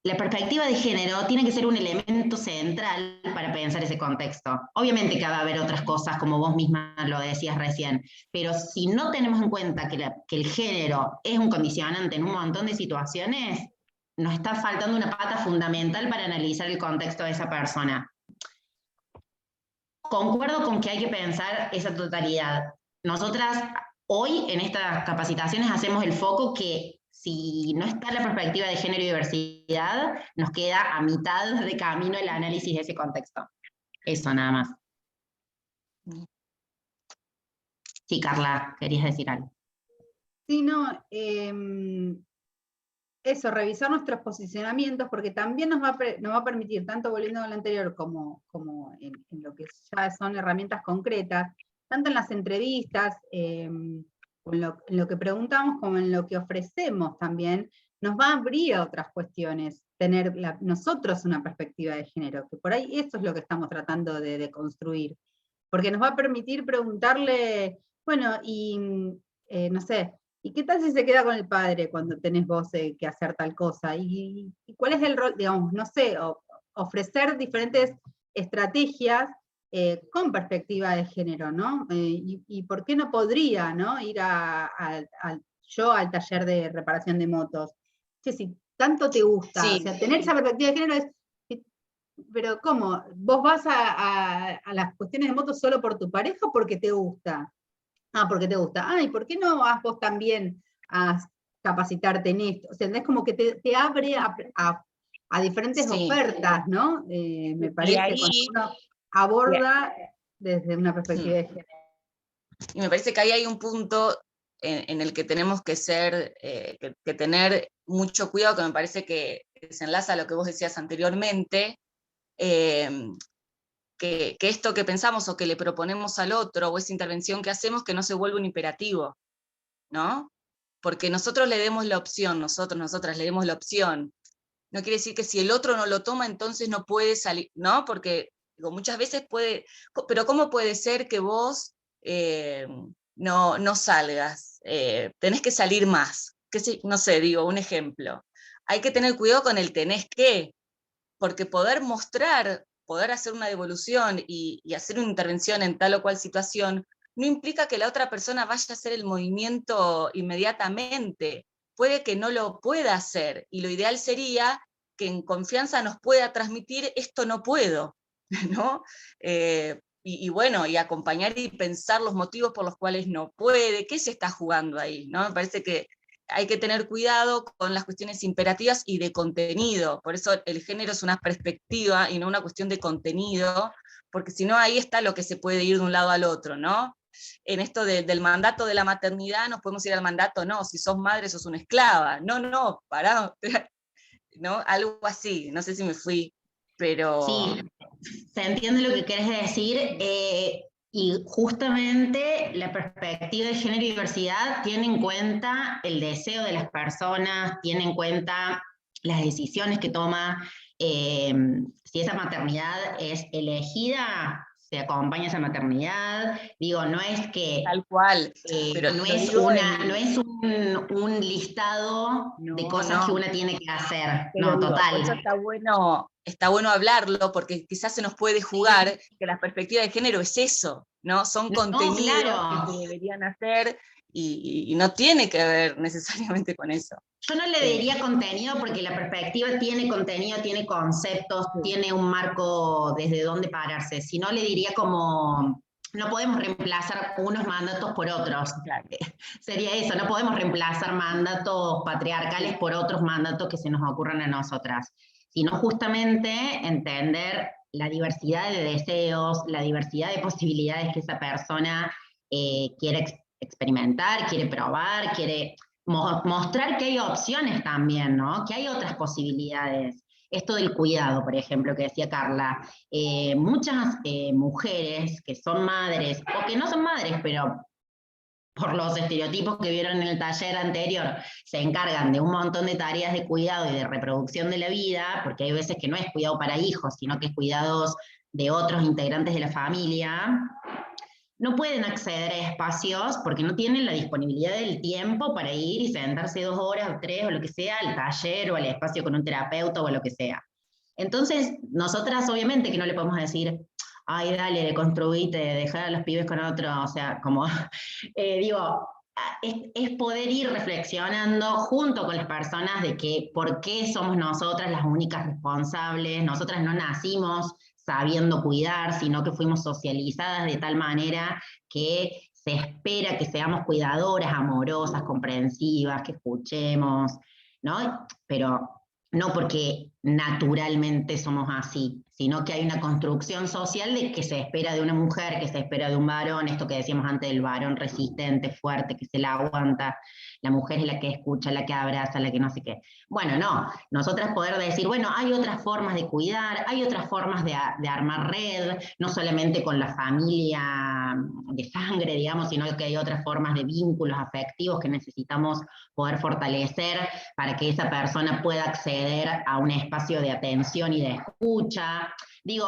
La perspectiva de género tiene que ser un elemento central para pensar ese contexto. Obviamente que va a haber otras cosas, como vos misma lo decías recién, pero si no tenemos en cuenta que el género es un condicionante en un montón de situaciones, nos está faltando una pata fundamental para analizar el contexto de esa persona. Concuerdo con que hay que pensar esa totalidad. Nosotras hoy en estas capacitaciones hacemos el foco que si no está la perspectiva de género y diversidad, nos queda a mitad de camino el análisis de ese contexto. Eso nada más. Sí, Carla, querías decir algo. Sí, no, eso, revisar nuestros posicionamientos, porque también nos va a permitir, tanto volviendo a lo anterior como en lo que ya son herramientas concretas, tanto en las entrevistas, en lo que preguntamos como en lo que ofrecemos también, nos va a abrir a otras cuestiones, tener nosotros una perspectiva de género, que por ahí eso es lo que estamos tratando de construir, porque nos va a permitir preguntarle, bueno, y no sé, ¿y qué tal si se queda con el padre cuando tenés vos que hacer tal cosa? ¿Y cuál es el rol, digamos, no sé, ofrecer diferentes estrategias con perspectiva de género, ¿no? Y por qué no podría, ¿no? Ir yo al taller de reparación de motos. Si tanto te gusta, Sí. o sea, tener esa perspectiva de género es, pero ¿cómo? ¿Vos vas a las cuestiones de motos solo por tu pareja o porque te gusta? Ah, porque te gusta. Ah, ¿y por qué no vas vos también a capacitarte en esto? O sea, es como que te abre a diferentes ofertas, ¿no? Me parece, ahí, cuando uno aborda desde una perspectiva de género. Y me parece que ahí hay un punto en el que tenemos que que tener mucho cuidado, que me parece que se enlaza a lo que vos decías anteriormente, que esto que pensamos o que le proponemos al otro, o esa intervención que hacemos, que no se vuelva un imperativo, ¿no? Porque nosotros le demos la opción, nosotras le demos la opción. No quiere decir que si el otro no lo toma, entonces no puede salir, ¿no? Porque digo, muchas veces puede, pero ¿cómo puede ser que vos no salgas? Tenés que salir más. No sé, digo, un ejemplo. Hay que tener cuidado con el tenés que, porque poder mostrar, poder hacer una devolución y hacer una intervención en tal o cual situación, no implica que la otra persona vaya a hacer el movimiento inmediatamente. Puede que no lo pueda hacer, y lo ideal sería que en confianza nos pueda transmitir esto no puedo, ¿no? Y bueno, y acompañar y pensar los motivos por los cuales no puede, qué se está jugando ahí, ¿no? Me parece que hay que tener cuidado con las cuestiones imperativas y de contenido, por eso el género es una perspectiva y no una cuestión de contenido, porque si no ahí está lo que se puede ir de un lado al otro, ¿no? En esto del mandato de la maternidad nos podemos ir al mandato, no, si sos madre sos una esclava, no, pará, ¿no? Algo así, no sé si me fui, pero... Sí, se entiende lo que querés decir, y justamente la perspectiva de género y diversidad tiene en cuenta el deseo de las personas, tiene en cuenta las decisiones que toma, si esa maternidad es elegida, se acompaña esa maternidad, digo, no es que... Tal cual, pero no es un listado de cosas que una tiene que hacer, pero no, digo, total. por eso está bueno hablarlo, porque quizás se nos puede jugar que la perspectiva de género es eso, ¿no? Son contenidos claro, que se deberían hacer y no tiene que ver necesariamente con eso. Yo no le diría contenido porque la perspectiva tiene contenido, tiene conceptos, tiene un marco desde donde pararse, sino le diría como, no podemos reemplazar unos mandatos por otros. Claro. Sería eso, no podemos reemplazar mandatos patriarcales por otros mandatos que se nos ocurran a nosotras, sino justamente entender la diversidad de deseos, la diversidad de posibilidades que esa persona quiere experimentar, quiere probar, quiere mostrar que hay opciones también, ¿no? Que hay otras posibilidades. Esto del cuidado, por ejemplo, que decía Carla, muchas mujeres que son madres, o que no son madres, pero por los estereotipos que vieron en el taller anterior, se encargan de un montón de tareas de cuidado y de reproducción de la vida, porque hay veces que no es cuidado para hijos, sino que es cuidados de otros integrantes de la familia, no pueden acceder a espacios porque no tienen la disponibilidad del tiempo para ir y sentarse 2 horas o 3 o lo que sea al taller o al espacio con un terapeuta o lo que sea. Entonces, nosotras obviamente que no le podemos decir, ay, dale, deconstruite, dejar a los pibes con otro, o sea, como, digo, es poder ir reflexionando junto con las personas de que por qué somos nosotras las únicas responsables, nosotras no nacimos sabiendo cuidar, sino que fuimos socializadas de tal manera que se espera que seamos cuidadoras, amorosas, comprensivas, que escuchemos, ¿no? Pero no porque naturalmente somos así, sino que hay una construcción social de que se espera de una mujer, que se espera de un varón, esto que decíamos antes del varón resistente, fuerte, que se la aguanta, la mujer es la que escucha, la que abraza, la que no sé qué. Bueno, no, nosotras poder decir, bueno, hay otras formas de cuidar, hay otras formas de armar red, no solamente con la familia de sangre, digamos, sino que hay otras formas de vínculos afectivos que necesitamos poder fortalecer para que esa persona pueda acceder a un espacio de atención y de escucha. Digo,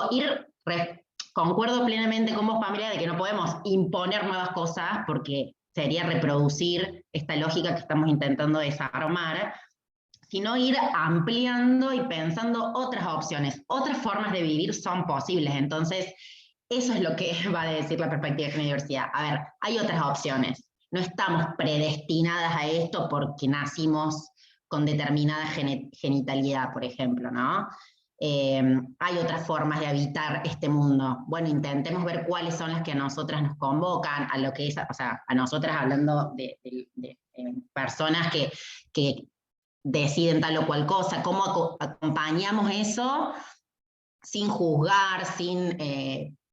concuerdo plenamente con vos, Pamela, de que no podemos imponer nuevas cosas porque sería reproducir esta lógica que estamos intentando desarmar, sino ir ampliando y pensando otras opciones, otras formas de vivir son posibles. Entonces, eso es lo que va a decir la perspectiva de género y diversidad. A ver, hay otras opciones. No estamos predestinadas a esto porque nacimos con determinada genitalidad, por ejemplo, ¿no? Hay otras formas de habitar este mundo. Bueno, intentemos ver cuáles son las que a nosotras nos convocan, a lo que es, o sea, a nosotras hablando de personas que deciden tal o cual cosa, cómo acompañamos eso sin juzgar, sin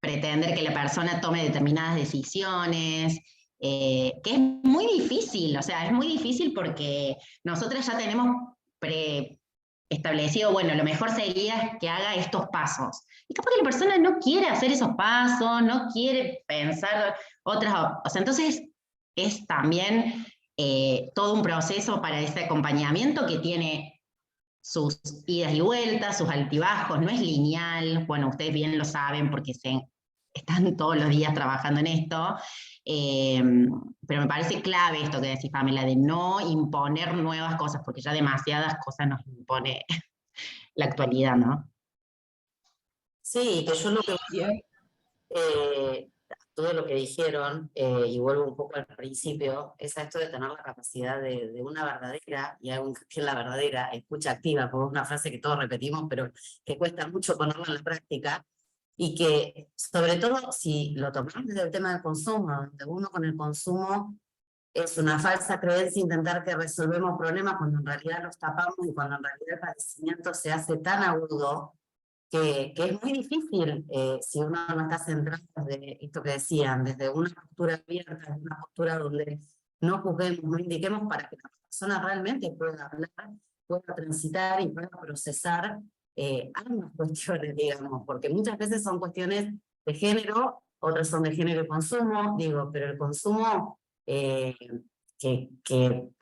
pretender que la persona tome determinadas decisiones, que es muy difícil, o sea, es muy difícil porque nosotras ya tenemos establecido, bueno, lo mejor sería que haga estos pasos. Y capaz que la persona no quiere hacer esos pasos, no quiere pensar otras, o sea, entonces es también todo un proceso para ese acompañamiento que tiene sus idas y vueltas, sus altibajos, no es lineal, bueno, ustedes bien lo saben porque están todos los días trabajando en esto, pero me parece clave esto que decís, Pamela, de no imponer nuevas cosas, porque ya demasiadas cosas nos impone la actualidad, ¿no? Sí, que yo lo que... todo lo que dijeron, y vuelvo un poco al principio, es a esto de tener la capacidad de una verdadera, y hago hincapié en la verdadera, escucha activa, porque es una frase que todos repetimos, pero que cuesta mucho ponerla en la práctica, y que, sobre todo, si lo tomamos desde el tema del consumo, donde uno con el consumo es una falsa creencia intentar que resolvemos problemas cuando en realidad los tapamos y cuando en realidad el padecimiento se hace tan agudo que es muy difícil si uno no está centrado desde esto que decían, desde una postura abierta, desde una postura donde no juzguemos, no indiquemos para que la persona realmente pueda hablar, pueda transitar y pueda procesar ambas cuestiones, digamos, porque muchas veces son cuestiones de género, otras son de género y consumo, digo, pero el consumo que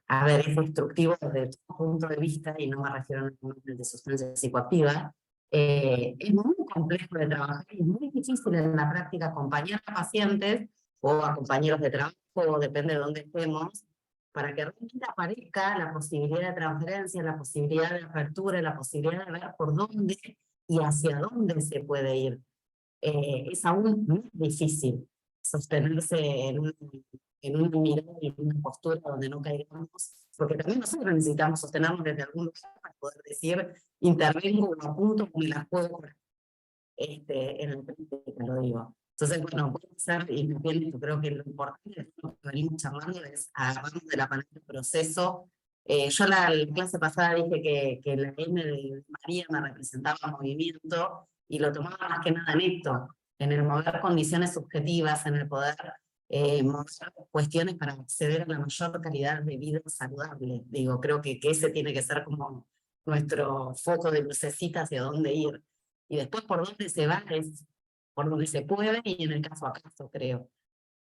a ver, es destructivo desde todo punto de vista, y no me refiero a un de sustancias psicoactivas, es muy complejo de trabajar y es muy difícil en la práctica acompañar a pacientes o a compañeros de trabajo, o depende de dónde estemos, para que realmente aparezca la posibilidad de transferencia, la posibilidad de apertura, la posibilidad de ver por dónde y hacia dónde se puede ir. Es aún muy difícil sostenerse en una mirada y en una postura donde no caigamos, porque también nosotros necesitamos sostenernos desde algún lugar para poder decir, intervengo o apunto con la juego en la práctica, lo digo. Entonces, bueno, puede ser, y yo creo que lo importante de lo que venimos charlando es agarrarnos de la palabra proceso. Yo la clase pasada dije que la M de María me representaba movimiento, y lo tomaba más que nada en esto, en el mover condiciones subjetivas, en el poder mover cuestiones para acceder a la mayor calidad de vida saludable. Digo, creo que ese tiene que ser como nuestro foco de lucecita hacia dónde ir. Y después por dónde se va es por donde se puede, y en el caso a caso, creo.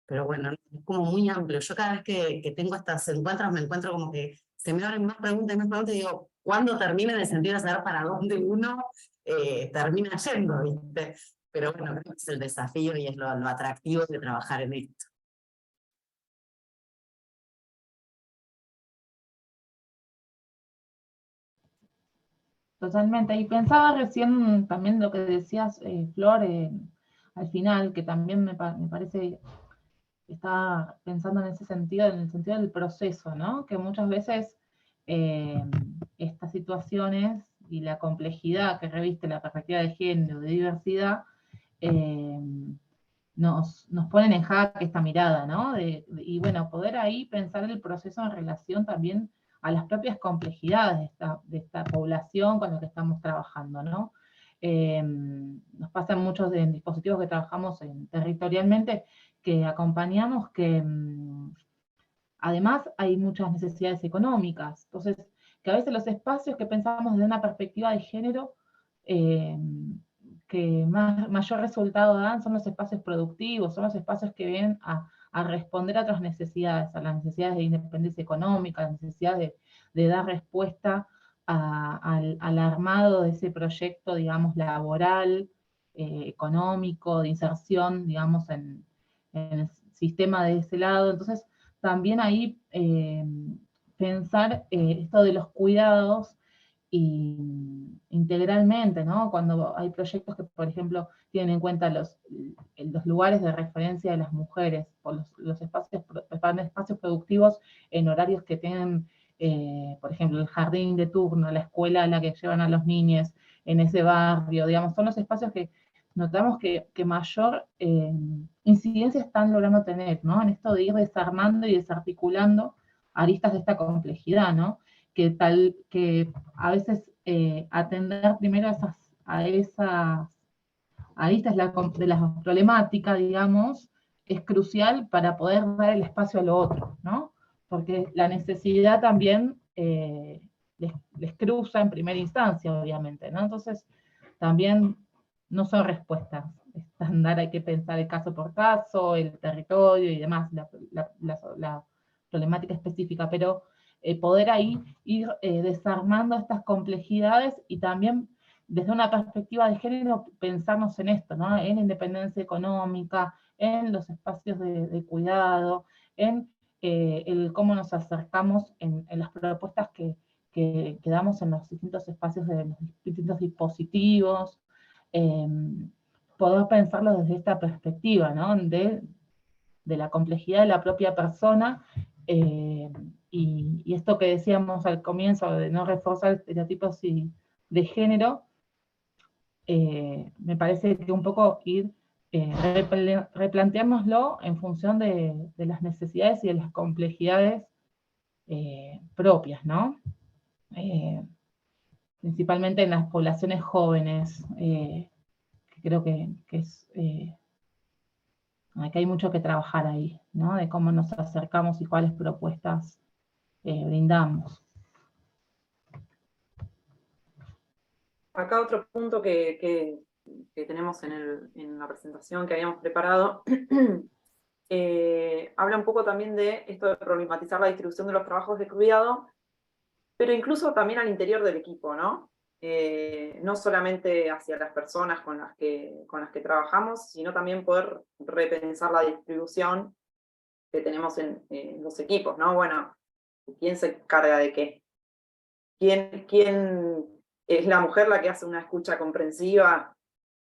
Pero bueno, es como muy amplio. Yo cada vez que tengo estos encuentros me encuentro como que se me abren más preguntas y digo, ¿cuándo termina de sentir a saber para dónde uno termina yendo? ¿Viste? Pero bueno, creo que es el desafío y es lo atractivo de trabajar en esto. Totalmente. Y pensaba recién también lo que decías, Flor, al final, que también me parece que está pensando en ese sentido, en el sentido del proceso, ¿no? Que muchas veces estas situaciones y la complejidad que reviste la perspectiva de género, de diversidad, nos ponen en jaque esta mirada, ¿no? Y bueno, poder ahí pensar el proceso en relación también a las propias complejidades de esta población con la que estamos trabajando, ¿no? Nos pasan muchos de dispositivos que trabajamos territorialmente, que acompañamos, que además hay muchas necesidades económicas, entonces que a veces los espacios que pensamos desde una perspectiva de género, que mayor resultado dan son los espacios productivos, son los espacios que vienen a responder a otras necesidades, a las necesidades de independencia económica, a las necesidades de dar respuesta al armado de ese proyecto, digamos, laboral, económico, de inserción, digamos, en el sistema de ese lado. Entonces, también ahí pensar esto de los cuidados y integralmente, ¿no? Cuando hay proyectos que, por ejemplo, tienen en cuenta los lugares de referencia de las mujeres, por los espacios productivos en horarios que tienen, por ejemplo, el jardín de turno, la escuela a la que llevan a los niños en ese barrio, digamos, son los espacios que notamos que mayor incidencia están logrando tener, ¿no? En esto de ir desarmando y desarticulando aristas de esta complejidad, ¿no? Que a veces atender primero a esas aristas de la problemática, digamos, es crucial para poder dar el espacio a lo otro, ¿no? Porque la necesidad también les cruza en primera instancia, obviamente, ¿no? Entonces, también no son respuestas estándar, hay que pensar el caso por caso, el territorio y demás, la problemática específica, pero poder ahí ir desarmando estas complejidades y también desde una perspectiva de género pensarnos en esto, ¿no? En la independencia económica, en los espacios de cuidado, en el cómo nos acercamos en las propuestas que damos en los distintos espacios de los distintos dispositivos, poder pensarlo desde esta perspectiva, ¿no? De la complejidad de la propia persona, y esto que decíamos al comienzo, de no reforzar estereotipos de género, me parece que un poco ir replanteárnoslo en función de las necesidades y de las complejidades propias, ¿no? Principalmente en las poblaciones jóvenes, que creo que hay mucho que trabajar ahí, ¿no? De cómo nos acercamos y cuáles propuestas brindamos. Acá otro punto que tenemos en la presentación que habíamos preparado, habla un poco también de esto de problematizar la distribución de los trabajos de cuidado, pero incluso también al interior del equipo, ¿no? No solamente hacia las personas con las que trabajamos, sino también poder repensar la distribución que tenemos en los equipos, ¿no? Bueno, ¿quién se encarga de qué? ¿Quién es la mujer la que hace una escucha comprensiva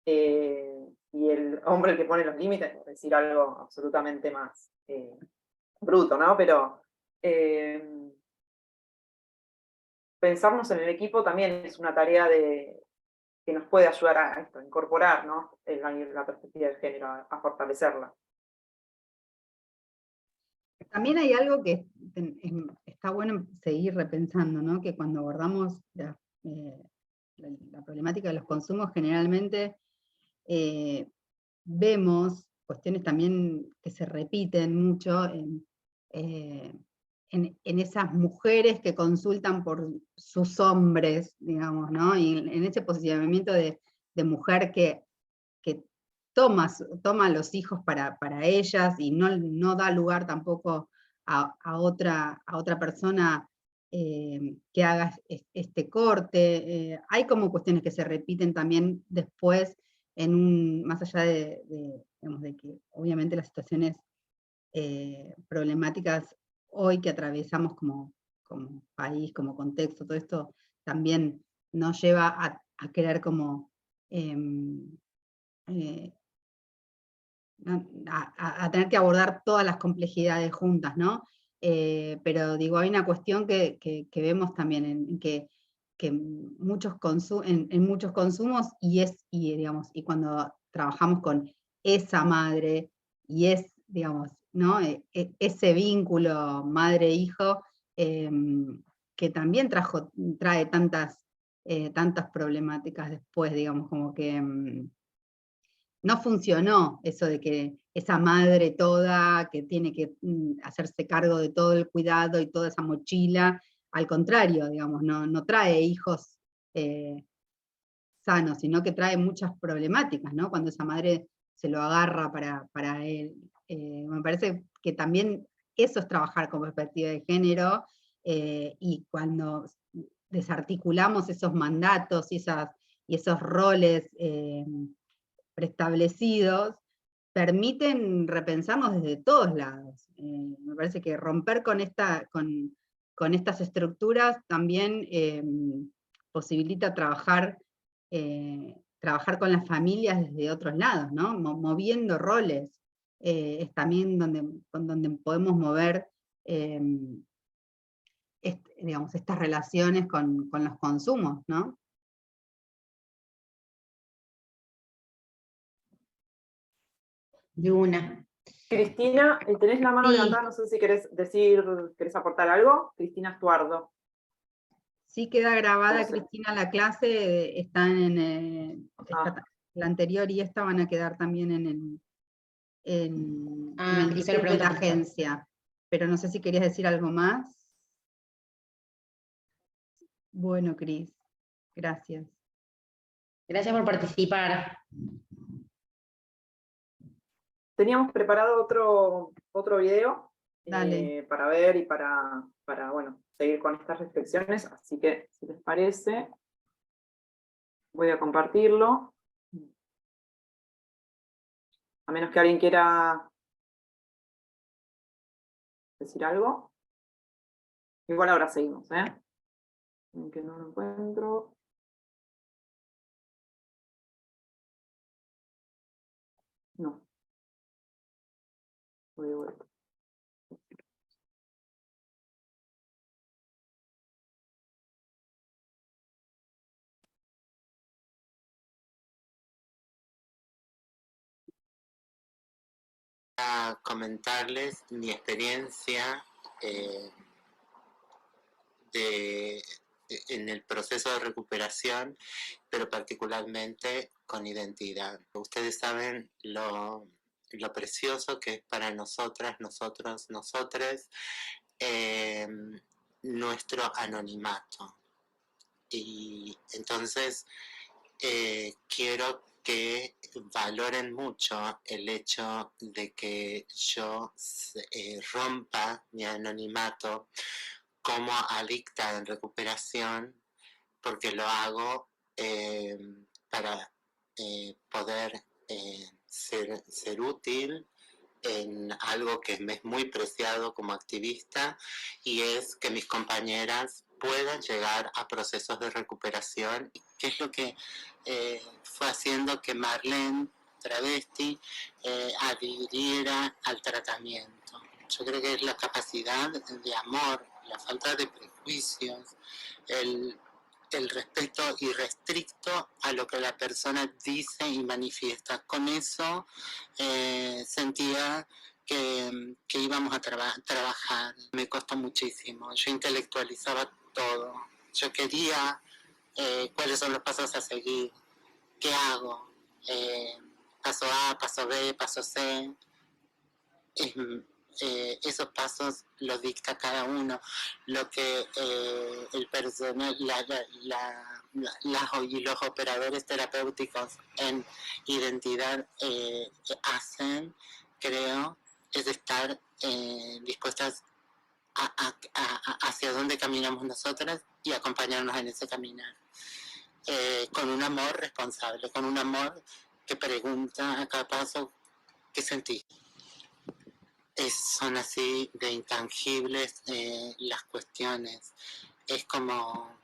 y el hombre el que pone los límites? Por decir algo absolutamente más bruto, ¿no? Pero pensarnos en el equipo también es una tarea que nos puede ayudar a esto, a incorporar, ¿no? la perspectiva de género, a fortalecerla. También hay algo que está bueno seguir repensando, ¿no? Que cuando abordamos la problemática de los consumos, generalmente vemos cuestiones también que se repiten mucho en esas mujeres que consultan por sus hombres, digamos, ¿no? Y en ese posicionamiento de mujer que toma a los hijos para ellas y no da lugar tampoco a otra persona que haga este corte. Hay como cuestiones que se repiten también después, más allá digamos, de que obviamente las situaciones problemáticas hoy que atravesamos como país, como contexto, todo esto también nos lleva a querer como a tener que abordar todas las complejidades juntas, ¿no? Pero digo, hay una cuestión que vemos también en que en muchos consumos digamos, y cuando trabajamos con esa madre y digamos, ¿no? Ese vínculo madre-hijo que también trae tantas problemáticas después, digamos, como que no funcionó eso de que esa madre toda que tiene que hacerse cargo de todo el cuidado y toda esa mochila, al contrario, digamos, no trae hijos sanos, sino que trae muchas problemáticas, ¿no? Cuando esa madre se lo agarra para él. Me parece que también eso es trabajar con perspectiva de género, y cuando desarticulamos esos mandatos y esos roles preestablecidos, permiten repensarnos desde todos lados. Me parece que romper con estas estructuras también posibilita trabajar con las familias desde otros lados, ¿no? Moviendo roles. Es también donde podemos mover digamos, estas relaciones con los consumos, ¿no? De una. Cristina, tenés la mano Sí. levantada, no sé si querés aportar algo. Cristina Estuardo. Sí queda grabada, José. Cristina, la clase, están la anterior y esta van a quedar también en el Cris, ahora YouTube de pregunta la por agencia. Pero no sé si querías decir algo más. Bueno, Cris, gracias. Gracias por participar. Teníamos preparado otro video Dale. para ver y para bueno, seguir con estas reflexiones, así que si les parece, voy a compartirlo. A menos que alguien quiera decir algo. Igual ahora seguimos, ¿eh? Que no lo encuentro. No. Voy de vuelta. A comentarles mi experiencia en el proceso de recuperación, pero particularmente con identidad. Ustedes saben lo precioso que es para nosotras, nosotros, nosotres, nuestro anonimato. Y entonces quiero que valoren mucho el hecho de que yo rompa mi anonimato como adicta en recuperación, porque lo hago para poder ser útil en algo que me es muy preciado como activista, y es que mis compañeras puedan llegar a procesos de recuperación, que es lo que fue haciendo que Marlene travesti adhiriera al tratamiento. Yo creo que es la capacidad de amor, la falta de prejuicios, el respeto irrestricto a lo que la persona dice y manifiesta. Con eso sentía que íbamos a trabajar. Me costó muchísimo. Yo intelectualizaba todo. Yo quería cuáles son los pasos a seguir, qué hago, paso A, paso B, paso C. Esos pasos los dicta cada uno. Lo que el personal, y los operadores terapéuticos en identidad hacen, creo, es estar dispuestas hacia dónde caminamos nosotras y acompañarnos en ese caminar. Con un amor responsable, con un amor que pregunta a cada paso, ¿qué sentí? Son así de intangibles las cuestiones. Es como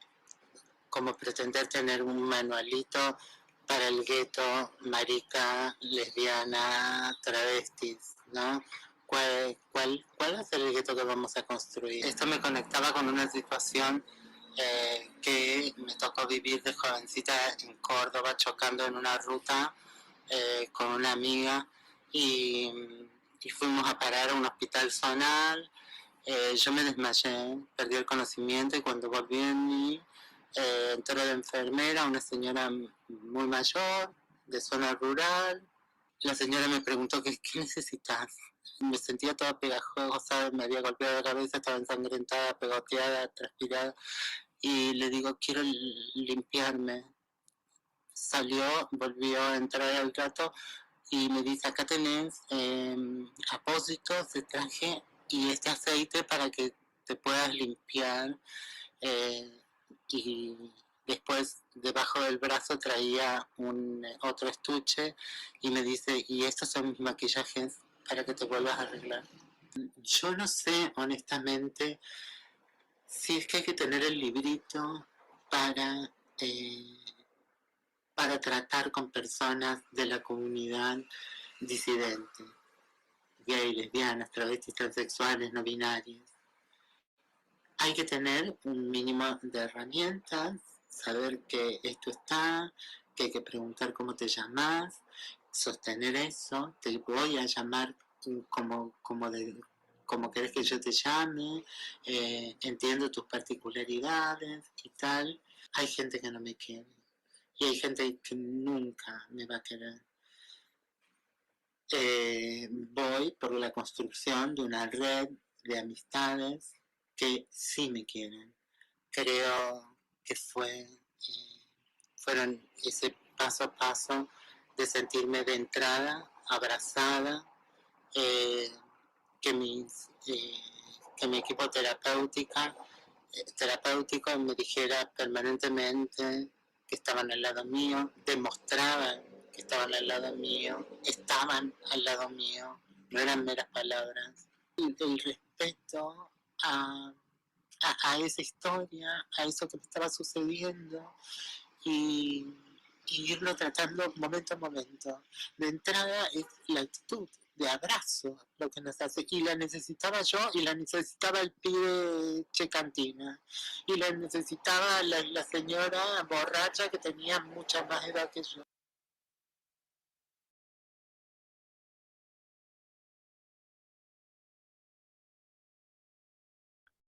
pretender tener un manualito para el gueto, marica, lesbiana, travestis, ¿no? ¿Cuál va a ser el gueto que vamos a construir? Esto me conectaba con una situación que me tocó vivir de jovencita en Córdoba, chocando en una ruta con una amiga, y fuimos a parar a un hospital zonal, yo me desmayé, perdí el conocimiento, y cuando volví en mí, entró la enfermera, una señora muy mayor, de zona rural. La señora me preguntó ¿qué necesitas? Me sentía toda pegajosa, me había golpeado la cabeza, estaba ensangrentada, pegoteada, transpirada, y le digo, quiero limpiarme. Salió, volvió a entrar al gato y me dice, acá tenés apósitos de traje y este aceite para que te puedas limpiar. Y después debajo del brazo traía otro estuche y me dice, y estos son mis maquillajes para que te vuelvas a arreglar. Yo no sé, honestamente, si es que hay que tener el librito para tratar con personas de la comunidad disidente, gay, lesbianas, travestis, transexuales, no binarias. Hay que tener un mínimo de herramientas, saber que esto está, que hay que preguntar cómo te llamas, sostener eso, te voy a llamar como querés que yo te llame, entiendo tus particularidades y tal. Hay gente que no me quiere y hay gente que nunca me va a querer. Voy por la construcción de una red de amistades que sí me quieren. Creo que fueron ese paso a paso de sentirme de entrada abrazada, que mi equipo terapéutico me dijera permanentemente que estaban al lado mío, demostraban que estaban al lado mío, estaban al lado mío, no eran meras palabras. Y el respeto a esa historia, a eso que me estaba sucediendo, y irlo tratando momento a momento. De entrada es la actitud de abrazo lo que nos hace, y la necesitaba yo, y la necesitaba el pibe Che Cantina, y la necesitaba la señora borracha que tenía mucha más edad que yo.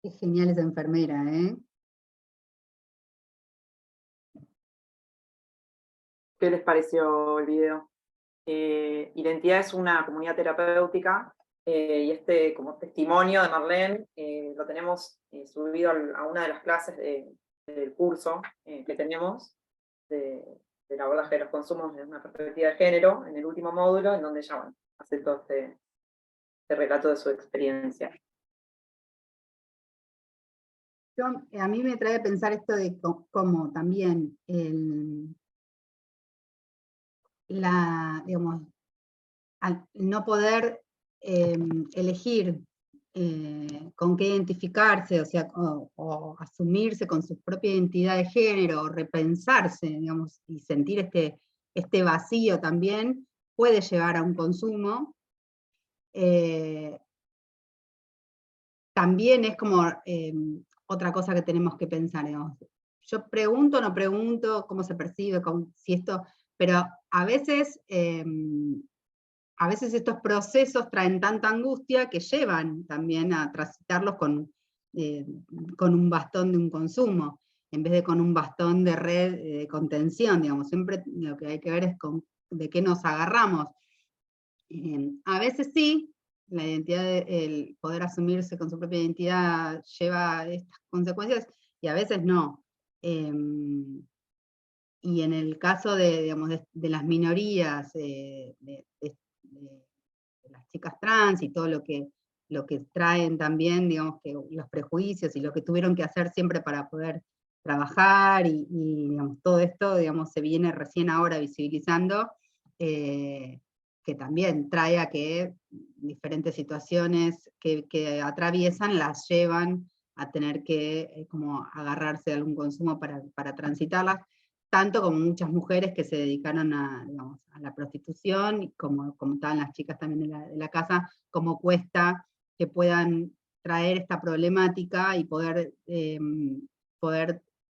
Qué genial esa enfermera, ¿eh? ¿Qué les pareció el video? Identidad es una comunidad terapéutica, y este como testimonio de Marlene lo tenemos subido a una de las clases del curso que tenemos del abordaje de los consumos desde una perspectiva de género, en el último módulo, en donde ella hace todo este relato de su experiencia. A mí me trae a pensar esto de cómo también digamos, al no poder elegir con qué identificarse, o sea, o asumirse con su propia identidad de género, o repensarse, digamos, y sentir este vacío también, puede llevar a un consumo. También es como otra cosa que tenemos que pensar, digamos. Yo pregunto, no pregunto, cómo se percibe, si esto, pero a veces estos procesos traen tanta angustia que llevan también a transitarlos con un bastón de un consumo, en vez de con un bastón de red de contención, digamos. Siempre lo que hay que ver es de qué nos agarramos. A veces sí, la identidad, el poder asumirse con su propia identidad lleva estas consecuencias, y a veces no. Y en el caso digamos, de las minorías, de las chicas trans y todo lo que traen también, digamos, que los prejuicios y lo que tuvieron que hacer siempre para poder trabajar, y digamos, todo esto, digamos, se viene recién ahora visibilizando, que también trae a que diferentes situaciones que atraviesan las llevan a tener que como agarrarse de algún consumo para transitarlas, tanto como muchas mujeres que se dedicaron digamos, a la prostitución, como estaban las chicas también de la casa, cómo cuesta que puedan traer esta problemática y poder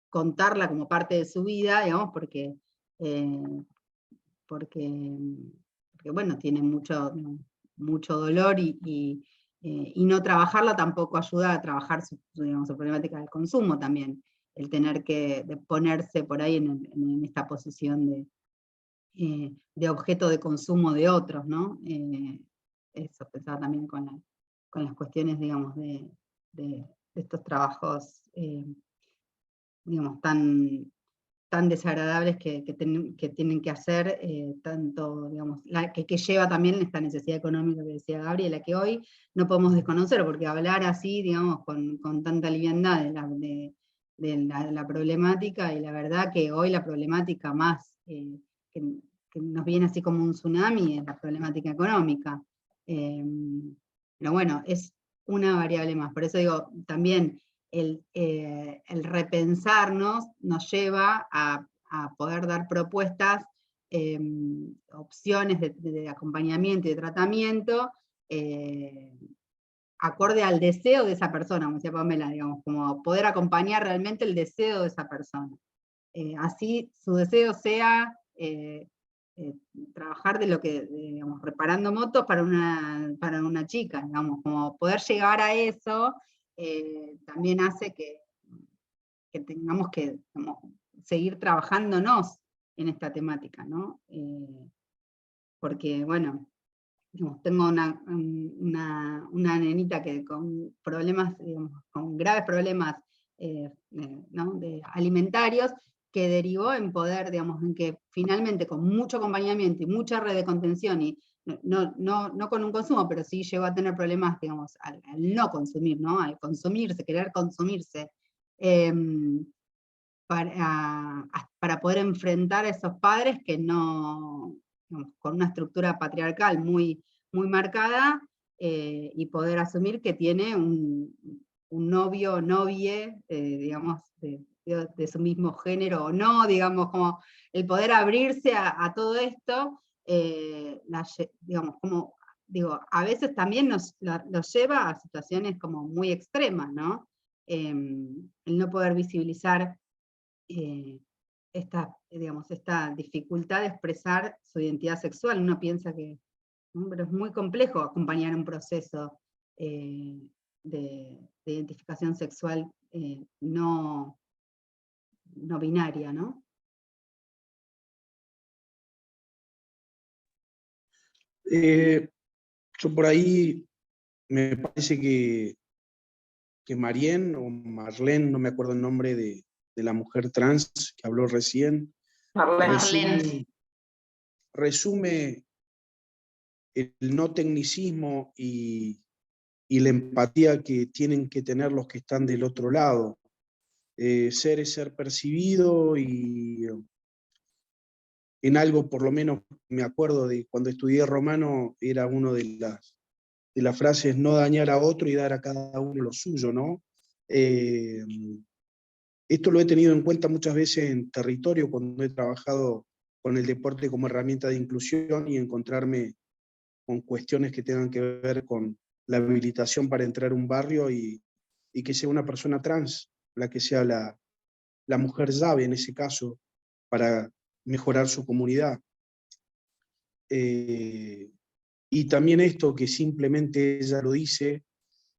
contarla como parte de su vida, digamos, porque bueno, tienen mucho dolor y y no trabajarla tampoco ayuda a trabajar su problemática del consumo también, el tener que ponerse por ahí en esta posición de objeto de consumo de otros, ¿no? Eso, pensaba también con las cuestiones, digamos, de estos trabajos, digamos, tan desagradables que tienen que hacer, tanto, digamos, que lleva también esta necesidad económica que decía Gabriela, que hoy no podemos desconocer, porque hablar así, digamos, con tanta liviandad de la problemática, y la verdad que hoy la problemática más que nos viene así como un tsunami es la problemática económica. Pero bueno, es una variable más, por eso digo, también el repensarnos nos lleva a poder dar propuestas, opciones de acompañamiento y de tratamiento, acorde al deseo de esa persona, como decía Pamela, digamos, como poder acompañar realmente el deseo de esa persona. Así su deseo sea trabajar de lo que, digamos, reparando motos para una chica, digamos, como poder llegar a eso, también hace que tengamos que, digamos, seguir trabajándonos en esta temática, ¿no? Porque, bueno, digamos, tengo una nenita que con problemas, digamos, con graves problemas ¿no? alimentarios, que derivó en poder, digamos, en que finalmente con mucho acompañamiento y mucha red de contención, y no con un consumo, pero sí llegó a tener problemas, digamos, al no consumir, ¿no? Al consumirse, querer consumirse, para poder enfrentar a esos padres que no, digamos, con una estructura patriarcal muy, muy marcada, y poder asumir que tiene un novio o novie, digamos, de su mismo género o no, digamos, como el poder abrirse a todo esto, digamos, como, digo, a veces también nos lleva a situaciones como muy extremas, ¿no? El no poder visibilizar digamos, esta dificultad de expresar su identidad sexual. Uno piensa que, ¿no? Pero es muy complejo acompañar un proceso de identificación sexual no binaria, ¿no? Yo por ahí me parece que Marien o Marlene, no me acuerdo el nombre de la mujer trans que habló recién, resume el no tecnicismo y la empatía que tienen que tener los que están del otro lado. Ser es ser percibido, y en algo, por lo menos me acuerdo de cuando estudié romano, era una de las frases: no dañar a otro y dar a cada uno lo suyo, ¿no? Esto lo he tenido en cuenta muchas veces en territorio, cuando he trabajado con el deporte como herramienta de inclusión, y encontrarme con cuestiones que tengan que ver con la habilitación para entrar a un barrio, y que sea una persona trans la que sea la mujer llave en ese caso para mejorar su comunidad. Y también esto que simplemente ella lo dice,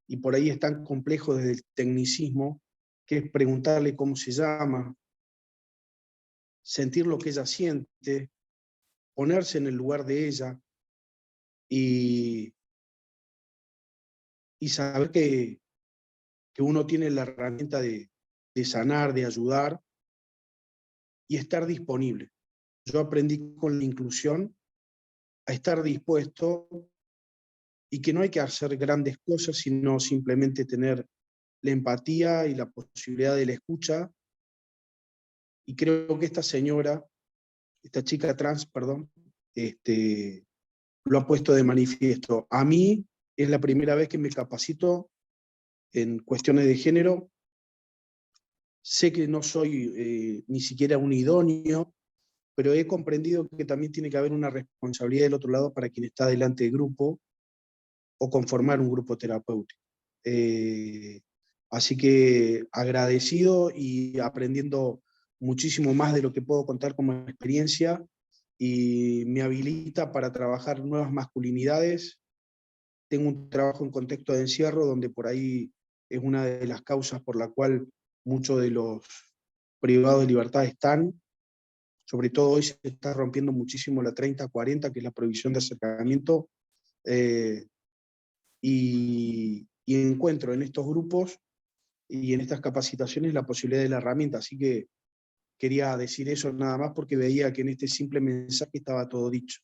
y por ahí es tan complejo desde el tecnicismo, que es preguntarle cómo se llama, sentir lo que ella siente, ponerse en el lugar de ella, y saber que uno tiene la herramienta de sanar, de ayudar, y estar disponible. Yo aprendí con la inclusión a estar dispuesto, y que no hay que hacer grandes cosas, sino simplemente tener la empatía y la posibilidad de la escucha. Y creo que esta chica trans, perdón, lo ha puesto de manifiesto. A mí es la primera vez que me capacito en cuestiones de género. Sé que no soy ni siquiera un idóneo, pero he comprendido que también tiene que haber una responsabilidad del otro lado para quien está delante del grupo, o conformar un grupo terapéutico. Así que agradecido y aprendiendo muchísimo más de lo que puedo contar como experiencia, y me habilita para trabajar nuevas masculinidades tengo un trabajo en contexto de encierro, donde por ahí es una de las causas por la cual muchos de los privados de libertad están. Sobre todo hoy se está rompiendo muchísimo la 30-40, que es la prohibición de acercamiento, y encuentro en estos grupos y en estas capacitaciones la posibilidad de la herramienta. Así que quería decir eso nada más, porque veía que en este simple mensaje estaba todo dicho.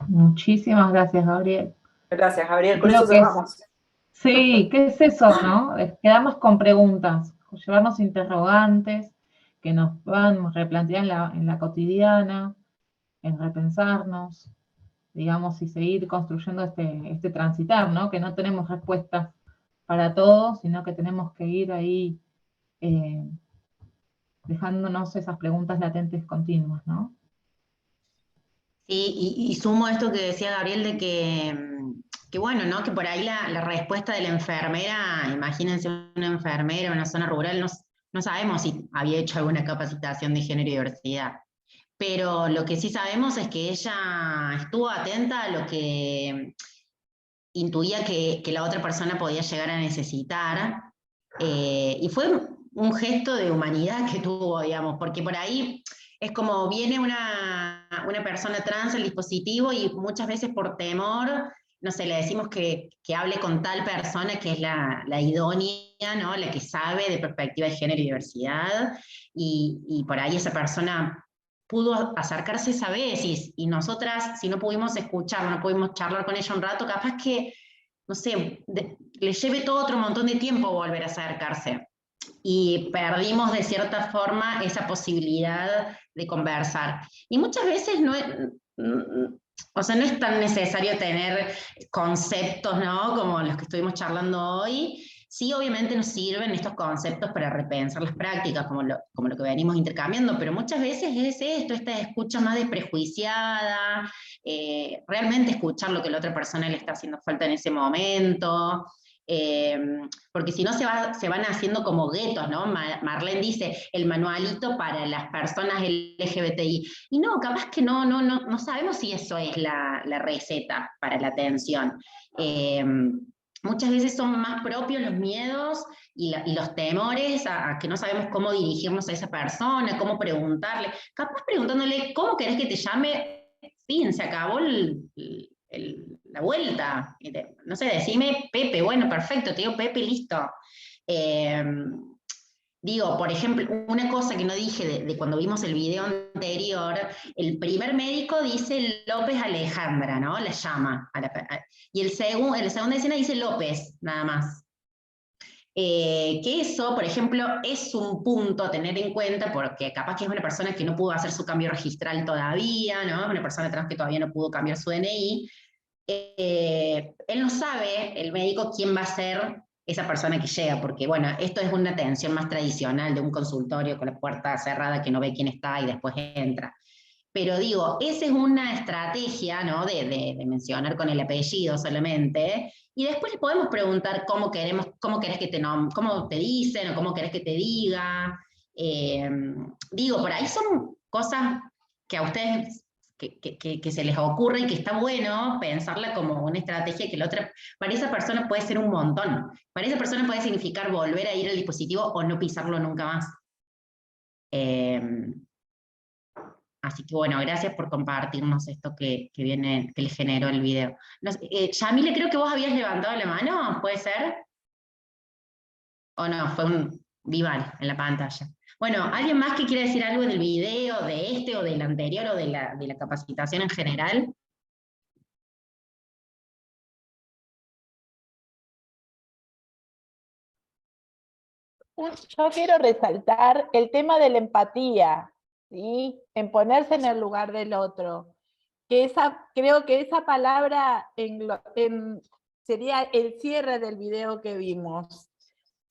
Muchísimas gracias, Gabriel. Gracias, Gabriel, con Creo eso que cerramos. sí, ¿qué es eso, no? Quedarnos con preguntas, llevarnos interrogantes que nos van replantear en la cotidiana, en repensarnos, digamos, y seguir construyendo este transitar, ¿no? Que no tenemos respuestas para todo, sino que tenemos que ir ahí dejándonos esas preguntas latentes continuas, ¿no? Sí, y sumo esto que decía Gabriel de que bueno, ¿no? Que por ahí la respuesta de la enfermera, imagínense una enfermera en una zona rural, no sabemos si había hecho alguna capacitación de género y diversidad. Pero lo que sí sabemos es que ella estuvo atenta a lo que intuía que la otra persona podía llegar a necesitar, y fue un gesto de humanidad que tuvo, digamos, porque por ahí es como viene una persona trans al dispositivo y muchas veces por temor, no sé, le decimos que hable con tal persona que es la idónea, ¿no? La que sabe de perspectiva de género y diversidad, y por ahí esa persona pudo acercarse esa vez, y nosotras, si no pudimos escucharlo, no pudimos charlar con ella un rato, capaz que, no sé, le lleve todo otro montón de tiempo volver a acercarse. Y perdimos de cierta forma esa posibilidad de conversar. Y muchas veces o sea, no es tan necesario tener conceptos, ¿no? Como los que estuvimos charlando hoy. Sí, obviamente nos sirven estos conceptos para repensar las prácticas, como lo que venimos intercambiando, pero muchas veces es esto, esta escucha más desprejuiciada, realmente escuchar lo que la otra persona le está haciendo falta en ese momento, porque si no se van haciendo como guetos, ¿no? Marlene dice, el manualito para las personas LGBTI, y no, capaz que no sabemos si eso es la receta para la atención. Muchas veces son más propios los miedos y los temores a que no sabemos cómo dirigirnos a esa persona, cómo preguntarle. Capaz preguntándole, ¿cómo querés que te llame? Fin, se acabó la vuelta. No sé, decime Pepe, bueno, perfecto, te digo Pepe, listo. Digo, por ejemplo, una cosa que no dije de cuando vimos el video anterior, el primer médico dice López Alejandra, ¿no? La llama. Y en la segunda escena dice López, nada más. Que eso, por ejemplo, es un punto a tener en cuenta, porque capaz que es una persona que no pudo hacer su cambio registral todavía, ¿no? Una persona trans que todavía no pudo cambiar su DNI. Él no sabe, el médico, quién va a ser esa persona que llega, porque bueno, esto es una atención más tradicional de un consultorio con la puerta cerrada que no ve quién está y después entra. Pero digo, esa es una estrategia, ¿no? De mencionar con el apellido solamente, y después le podemos preguntar cómo querés que cómo te dicen o cómo querés que te diga. Digo, por ahí son cosas que a ustedes que se les ocurre y que está bueno pensarla como una estrategia que la otra, para esa persona puede ser un montón. Para esa persona puede significar volver a ir al dispositivo o no pisarlo nunca más. Así que bueno, gracias por compartirnos esto que le generó el video. Yamile, creo que vos habías levantado la mano, ¿puede ser? ¿O no? Fue un vival en la pantalla. Bueno, ¿alguien más que quiera decir algo del video, de este o del anterior o de la capacitación en general? Yo quiero resaltar el tema de la empatía, ¿sí? En ponerse en el lugar del otro. Creo que esa palabra sería el cierre del video que vimos,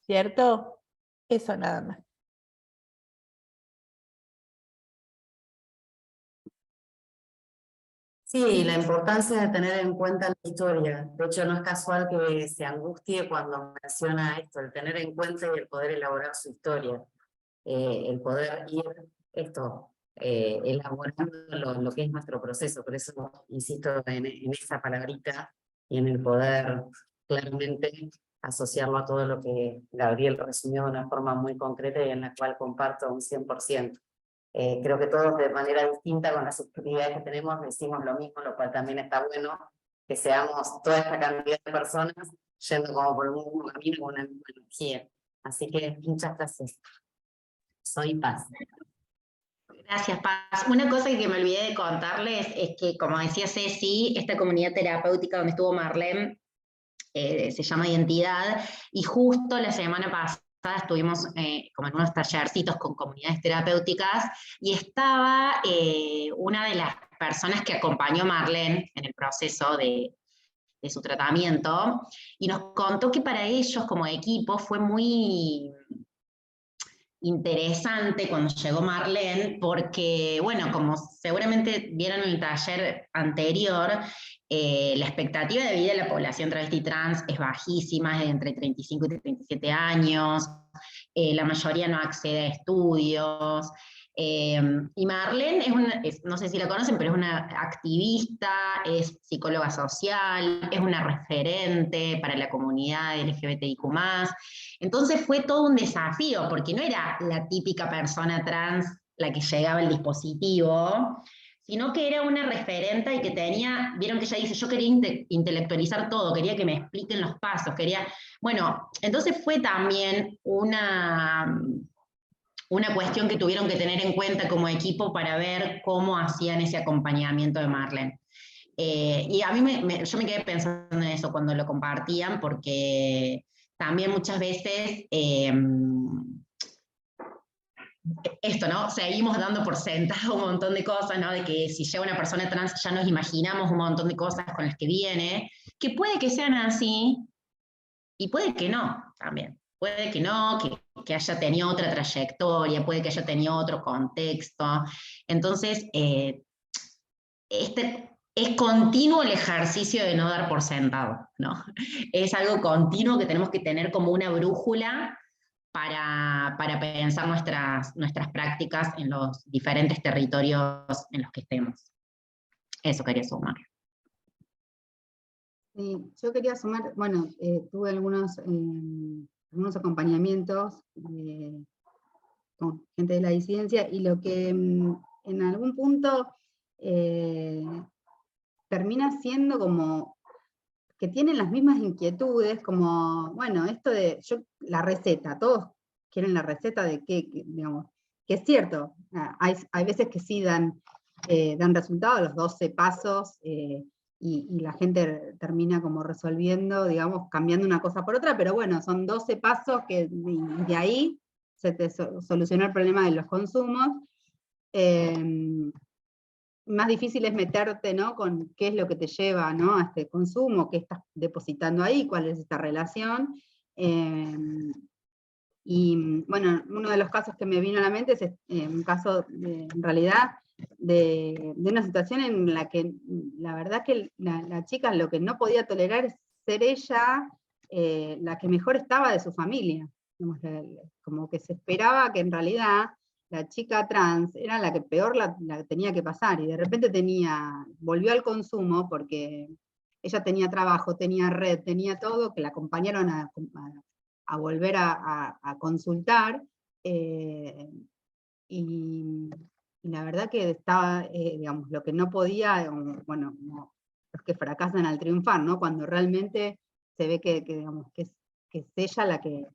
¿cierto? Eso nada más. Sí, la importancia de tener en cuenta la historia. De hecho, no es casual que se angustie cuando menciona esto, el tener en cuenta y el poder elaborar su historia. El poder ir elaborando lo que es nuestro proceso. Por eso insisto en esa palabrita y en el poder claramente asociarlo a todo lo que Gabriel resumió de una forma muy concreta y en la cual comparto un 100%. Creo que todos de manera distinta, con las subjetividades que tenemos, decimos lo mismo, lo cual también está bueno, que seamos toda esta cantidad de personas yendo como por un mismo camino con una misma energía. Así que muchas gracias. Soy Paz. Gracias, Paz. Una cosa que me olvidé de contarles es que, como decía Ceci, esta comunidad terapéutica donde estuvo Marlene se llama Identidad, y justo la semana pasada estuvimos como en unos tallercitos con comunidades terapéuticas, y estaba una de las personas que acompañó a Marlene en el proceso de su tratamiento, y nos contó que para ellos como equipo fue muy interesante cuando llegó Marlene, porque, bueno, como seguramente vieron en el taller anterior, la expectativa de vida de la población travesti trans es bajísima, es de entre 35 y 37 años, la mayoría no accede a estudios, y Marlene no sé si la conocen, pero es una activista, es psicóloga social, es una referente para la comunidad LGBTIQ+. Entonces fue todo un desafío, porque no era la típica persona trans la que llegaba al dispositivo, sino que era una referente y que tenía, vieron que ella dice, yo quería intelectualizar todo, quería que me expliquen los pasos, bueno, entonces fue también una cuestión que tuvieron que tener en cuenta como equipo para ver cómo hacían ese acompañamiento de Marlene. Y a mí yo me quedé pensando en eso cuando lo compartían, porque también muchas veces esto, ¿no? Seguimos dando por sentado un montón de cosas, ¿no? De que si llega una persona trans ya nos imaginamos un montón de cosas con las que viene, que puede que sean así y puede que no también. Puede que no, que haya tenido otra trayectoria, puede que haya tenido otro contexto. Entonces, es continuo el ejercicio de no dar por sentado, ¿no? Es algo continuo que tenemos que tener como una brújula para pensar nuestras prácticas en los diferentes territorios en los que estemos. Eso quería sumar. Sí, yo quería sumar, bueno, tuve algunos acompañamientos con gente de la disidencia, y lo que en algún punto termina siendo como que tienen las mismas inquietudes, como, bueno, esto de la receta, todos quieren la receta de digamos, que es cierto, hay veces que sí dan resultados, los 12 pasos, y la gente termina como resolviendo, digamos, cambiando una cosa por otra, pero bueno, son 12 pasos que de ahí se te solucionó el problema de los consumos. Más difícil es meterte, ¿no?, con qué es lo que te lleva, ¿no?, a este consumo, qué estás depositando ahí, cuál es esta relación. Y bueno, uno de los casos que me vino a la mente es un caso, en realidad, de una situación en la que la verdad que la chica lo que no podía tolerar es ser ella la que mejor estaba de su familia. Como que se esperaba que en realidad la chica trans era la que peor la tenía que pasar, y de repente volvió al consumo porque ella tenía trabajo, tenía red, tenía todo, que la acompañaron a volver a consultar, y la verdad que estaba, digamos, lo que no podía, bueno, los que fracasan al triunfar, ¿no?, cuando realmente se ve digamos, que es ella la que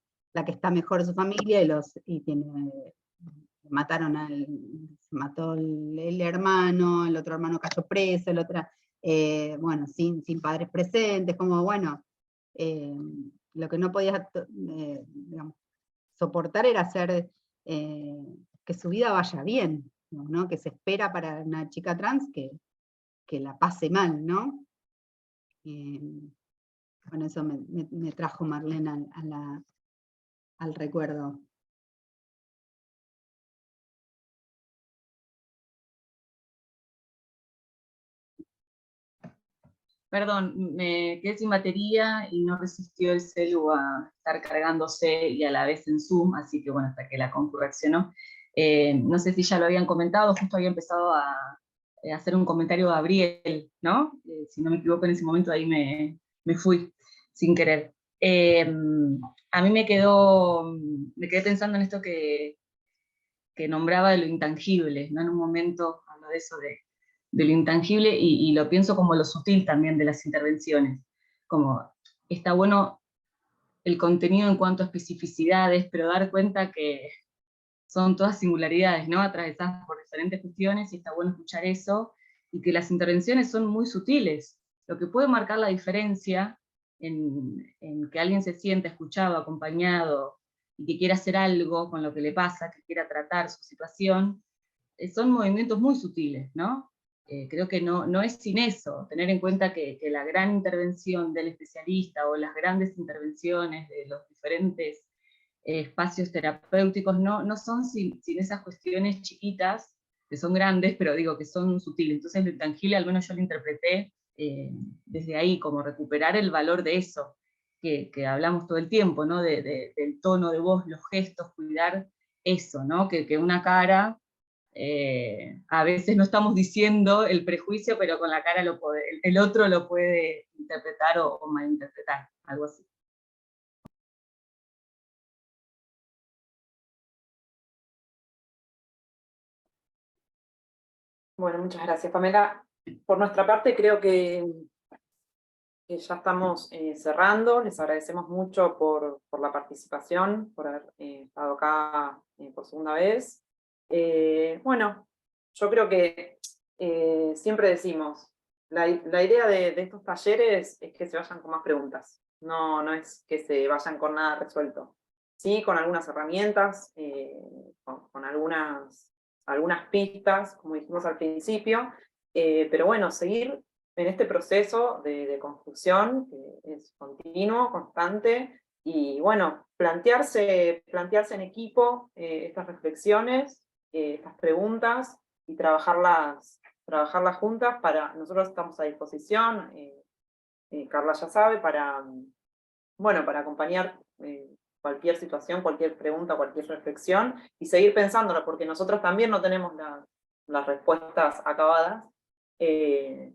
está mejor de su familia, mató el hermano, el otro hermano cayó preso, el otro, bueno, sin padres presentes, como, bueno, lo que no podía digamos, soportar era hacer que su vida vaya bien, ¿no? Que se espera para una chica trans que la pase mal, ¿no? Bueno, eso me trajo Marlene al recuerdo. Perdón, me quedé sin batería y no resistió el celu a estar cargándose y a la vez en Zoom, así que bueno, hasta que la concu reaccionó. No sé si ya lo habían comentado, justo había empezado a hacer un comentario Gabriel, ¿no? Si no me equivoco en ese momento ahí me fui sin querer. A mí me quedé pensando en esto que nombraba de lo intangible, ¿no? En un momento hablo de eso, de lo intangible, y lo pienso como lo sutil también de las intervenciones. Como está bueno el contenido en cuanto a especificidades, pero dar cuenta que son todas singularidades, ¿no? Atravesadas por diferentes cuestiones, y está bueno escuchar eso, y que las intervenciones son muy sutiles. Lo que puede marcar la diferencia en que alguien se sienta escuchado, acompañado, y que quiera hacer algo con lo que le pasa, que quiera tratar su situación, son movimientos muy sutiles, ¿no? Creo que no es sin eso, tener en cuenta que la gran intervención del especialista o las grandes intervenciones de los diferentes espacios terapéuticos no son sin esas cuestiones chiquitas, que son grandes, pero digo que son sutiles. Entonces lo intangible, al menos yo lo interpreté desde ahí, como recuperar el valor de eso, que hablamos todo el tiempo, ¿no? Del tono de voz, los gestos, cuidar eso, ¿no? Que una cara, a veces no estamos diciendo el prejuicio, pero con la cara el otro lo puede interpretar o malinterpretar, algo así. Bueno, muchas gracias, Pamela. Por nuestra parte, creo que ya estamos cerrando. Les agradecemos mucho por la participación, por haber estado acá por segunda vez. Bueno, yo creo que siempre decimos, la idea de estos talleres es que se vayan con más preguntas. No es que se vayan con nada resuelto. Sí, con algunas herramientas, con algunas pistas, como dijimos al principio, pero bueno, seguir en este proceso de construcción, que es continuo, constante, y bueno, plantearse en equipo estas reflexiones, estas preguntas, y trabajarlas juntas. Nosotros estamos a disposición, Carla ya sabe, para acompañar cualquier situación, cualquier pregunta, cualquier reflexión, y seguir pensándola, porque nosotros también no tenemos las respuestas acabadas,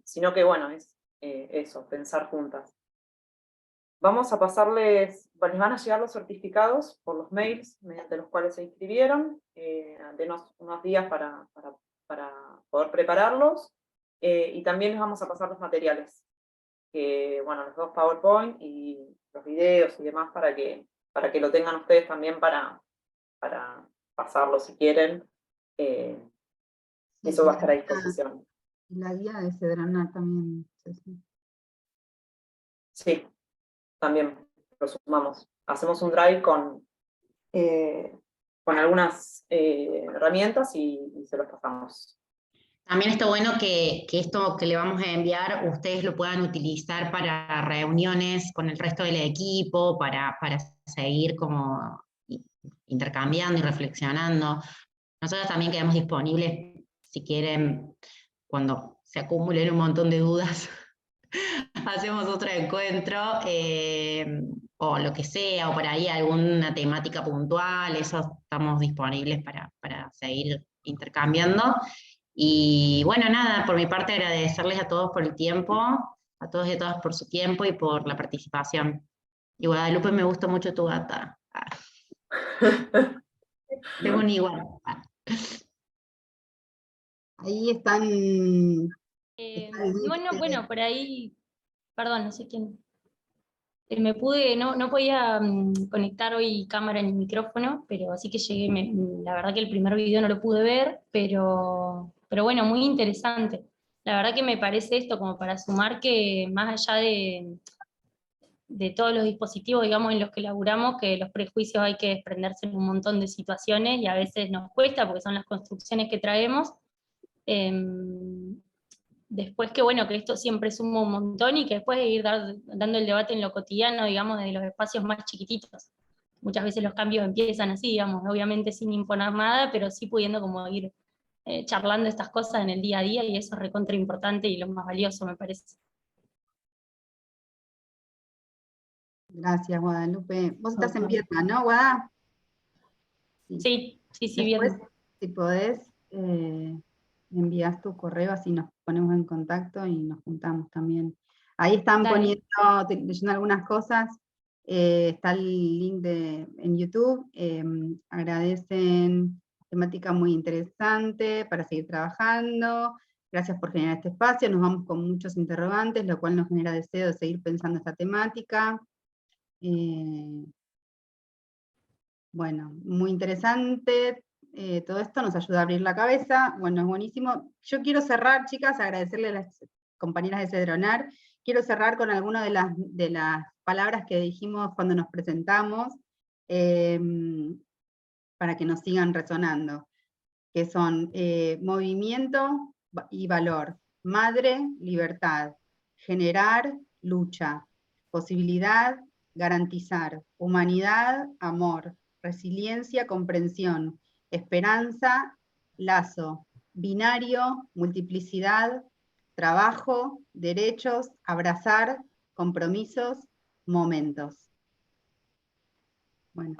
sino que bueno, es eso, pensar juntas. Vamos a pasarles, les van a llegar los certificados por los mails mediante los cuales se inscribieron, denos unos días para poder prepararlos, y también les vamos a pasar los materiales, los dos PowerPoint y los videos y demás, para que lo tengan ustedes también para pasarlo si quieren. Eso va a estar a disposición. La guía de Cedrana también. Sí, también lo sumamos. Hacemos un drive con algunas herramientas y se los pasamos. También está bueno que esto que le vamos a enviar, ustedes lo puedan utilizar para reuniones con el resto del equipo, para seguir como intercambiando y reflexionando. Nosotros también quedamos disponibles, si quieren, cuando se acumulen un montón de dudas, hacemos otro encuentro, o lo que sea, o por ahí alguna temática puntual, eso estamos disponibles para seguir intercambiando. Y bueno, nada, por mi parte agradecerles a todos por el tiempo, a todos y a todas por su tiempo y por la participación. Y Guadalupe, me gusta mucho tu gata. Tengo un igual. Ahí están. Bueno, por ahí, perdón, no sé quién. No podía conectar hoy cámara ni micrófono, pero así que llegué, la verdad que el primer video no lo pude ver, pero bueno, muy interesante. La verdad que me parece esto como para sumar que más allá de todos los dispositivos, digamos, en los que laburamos, que los prejuicios hay que desprenderse en un montón de situaciones, y a veces nos cuesta porque son las construcciones que traemos. Después que bueno, que esto siempre suma un montón, y que después de ir dando el debate en lo cotidiano, digamos, de los espacios más chiquititos. Muchas veces los cambios empiezan así, digamos, obviamente sin imponer nada, pero sí pudiendo como ir charlando estas cosas en el día a día, y eso es recontra importante y lo más valioso, me parece. Gracias, Guadalupe. Vos estás en Vietnam, ¿no, Guada? Sí, Vietnam. si podés, envías tu correo, así nos ponemos en contacto y nos juntamos también. Ahí están Dale. leyendo algunas cosas, está el link en YouTube, agradecen, temática muy interesante para seguir trabajando, gracias por generar este espacio, nos vamos con muchos interrogantes, lo cual nos genera deseo de seguir pensando esta temática. Bueno, muy interesante, todo esto nos ayuda a abrir la cabeza, bueno, es buenísimo. Yo quiero cerrar, chicas, agradecerle a las compañeras de Cedronar, quiero cerrar con algunas de las palabras que dijimos cuando nos presentamos, para que nos sigan resonando, que son movimiento y valor, madre, libertad, generar, lucha, posibilidad, garantizar, humanidad, amor, resiliencia, comprensión, esperanza, lazo, binario, multiplicidad, trabajo, derechos, abrazar, compromisos, momentos. Bueno,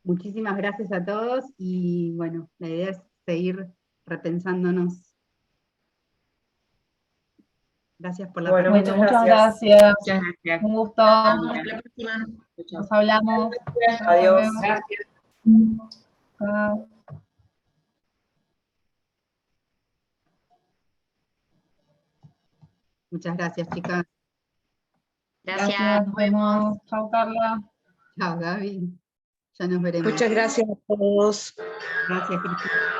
muchísimas gracias a todos y bueno, la idea es seguir repensándonos. Gracias por la Bueno, pregunta. muchas gracias. Muchas gracias. Muchas gracias. Un gusto. Hasta la próxima. Nos hablamos. Adiós. Gracias. Chao. Muchas gracias, chicas. Gracias. Nos vemos. Chao, Carla. Chao, Gaby. Ya nos veremos. Muchas gracias a todos. Gracias, Cristina.